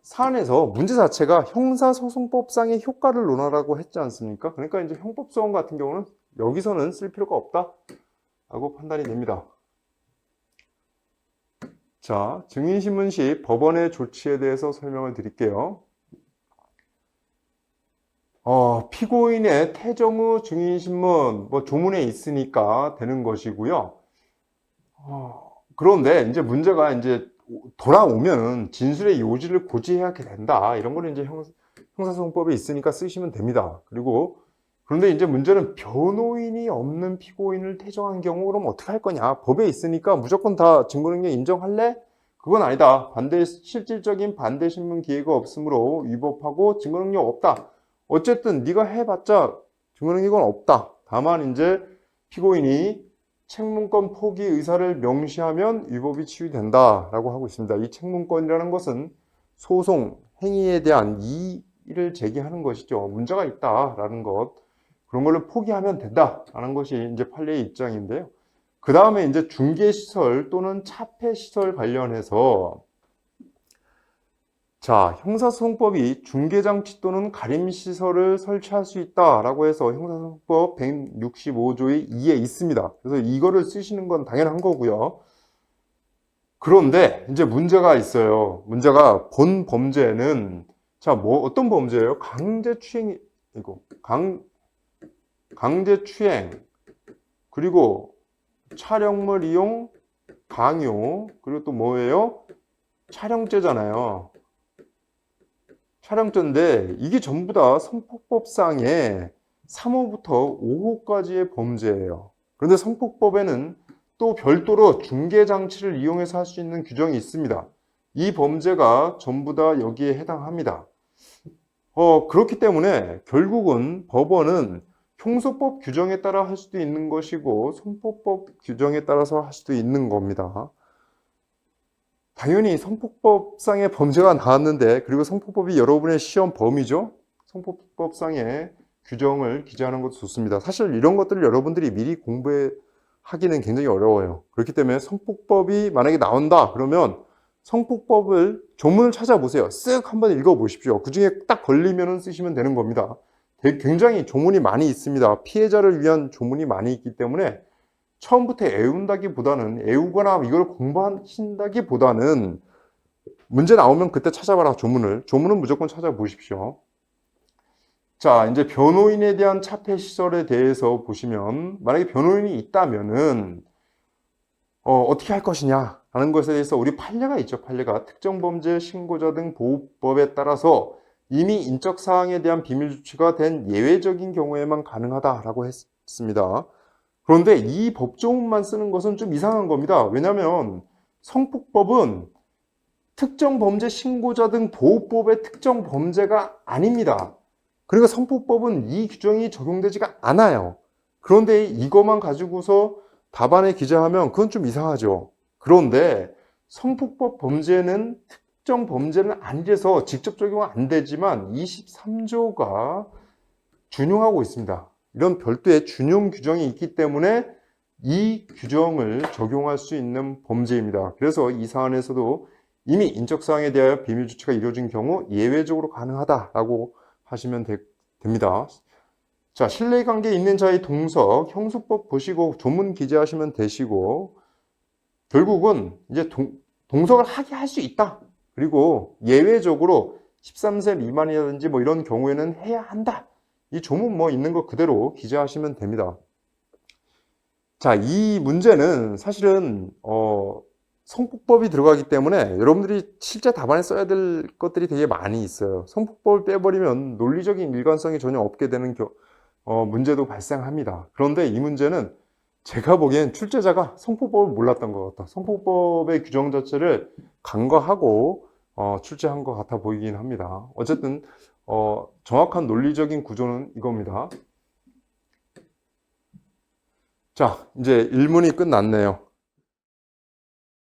사안에서 문제 자체가 형사소송법상의 효과를 논하라고 했지 않습니까? 그러니까 이제 형법 소원 같은 경우는 여기서는 쓸 필요가 없다라고 판단이 됩니다. 자, 증인신문 시 법원의 조치에 대해서 설명을 드릴게요. 피고인의 태정후 증인신문 조문에 있으니까 되는 것이고요. 그런데 이제 문제가 이제 돌아오면은 진술의 요지를 고지해야 된다. 이런 거는 이제 형사소송법에 있으니까 쓰시면 됩니다. 그런데 이제 문제는 변호인이 없는 피고인을 태정한 경우 그럼 어떻게 할 거냐? 법에 있으니까 무조건 다 증거능력 인정할래? 그건 아니다. 실질적인 반대 신문 기회가 없으므로 위법하고 증거능력 없다. 어쨌든 네가 해봤자 증거능력은 없다. 다만 이제 피고인이 책문권 포기 의사를 명시하면 위법이 치유된다라고 하고 있습니다. 이 책문권이라는 것은 소송 행위에 대한 이의를 제기하는 것이죠. 문제가 있다라는 것, 그런 걸로 포기하면 된다라는 것이 이제 판례의 입장인데요. 그 다음에 이제 중개시설 또는 차폐시설 관련해서 자, 형사소송법이 중개장치 또는 가림시설을 설치할 수 있다라고 해서 형사소송법 165조의 2에 있습니다. 그래서 이거를 쓰시는 건 당연한 거고요. 그런데 이제 문제가 있어요. 문제가 본 범죄는 자, 어떤 범죄예요? 강제추행, 그리고 촬영물 이용, 강요, 그리고 또 뭐예요? 촬영죄잖아요. 촬영죄인데 이게 전부 다 성폭법상의 3호부터 5호까지의 범죄예요. 그런데 성폭법에는 또 별도로 중개장치를 이용해서 할 수 있는 규정이 있습니다. 이 범죄가 전부 다 여기에 해당합니다. 그렇기 때문에 결국은 법원은 형소법 규정에 따라 할 수도 있는 것이고 성폭법 규정에 따라서 할 수도 있는 겁니다. 당연히 성폭법상의 범죄가 나왔는데, 그리고 성폭법이 여러분의 시험 범위죠. 성폭법상의 규정을 기재하는 것도 좋습니다. 사실 이런 것들을 여러분들이 미리 공부하기는 굉장히 어려워요. 그렇기 때문에 성폭법이 만약에 나온다 그러면 성폭법을 조문을 찾아보세요. 쓱 한번 읽어보십시오. 그 중에 딱 걸리면 쓰시면 되는 겁니다. 굉장히 조문이 많이 있습니다. 피해자를 위한 조문이 많이 있기 때문에 처음부터 애우거나 이걸 공부하신다기보다는 문제 나오면 그때 찾아봐라. 조문은 무조건 찾아보십시오. 자, 이제 변호인에 대한 차폐시설에 대해서 보시면 만약에 변호인이 있다면은 어떻게 할 것이냐 하는 것에 대해서 우리 판례가 있죠. 판례가 특정범죄 신고자 등 보호법에 따라서 이미 인적사항에 대한 비밀조치가 된 예외적인 경우에만 가능하다라고 했습니다. 그런데 이 법조문만 쓰는 것은 좀 이상한 겁니다. 왜냐하면 성폭법은 특정범죄 신고자 등 보호법의 특정 범죄가 아닙니다. 그러니까 성폭법은 이 규정이 적용되지가 않아요. 그런데 이것만 가지고서 답안에 기재하면 그건 좀 이상하죠. 그런데 성폭법 범죄는 특정 범죄는 아니라서 직접 적용은 안 되지만 23조가 준용하고 있습니다. 이런 별도의 준용 규정이 있기 때문에 이 규정을 적용할 수 있는 범죄입니다. 그래서 이 사안에서도 이미 인적사항에 대하여 비밀조치가 이루어진 경우 예외적으로 가능하다라고 하시면 됩니다. 자, 신뢰관계에 있는 자의 동석, 형수법 보시고 조문 기재하시면 되시고, 결국은 이제 동석을 하게 할 수 있다. 그리고 예외적으로 13세 미만이라든지 이런 경우에는 해야 한다. 이 조문 있는 거 그대로 기재하시면 됩니다. 자, 이 문제는 사실은 성폭법이 들어가기 때문에 여러분들이 실제 답안에 써야 될 것들이 되게 많이 있어요. 성폭법을 빼버리면 논리적인 일관성이 전혀 없게 되는 문제도 발생합니다. 그런데 이 문제는 제가 보기엔 출제자가 성폭법을 몰랐던 것 같다. 성폭법의 규정 자체를 간과하고 출제한 것 같아 보이긴 합니다. 어쨌든 정확한 논리적인 구조는 이겁니다. 자, 이제 1문이 끝났네요.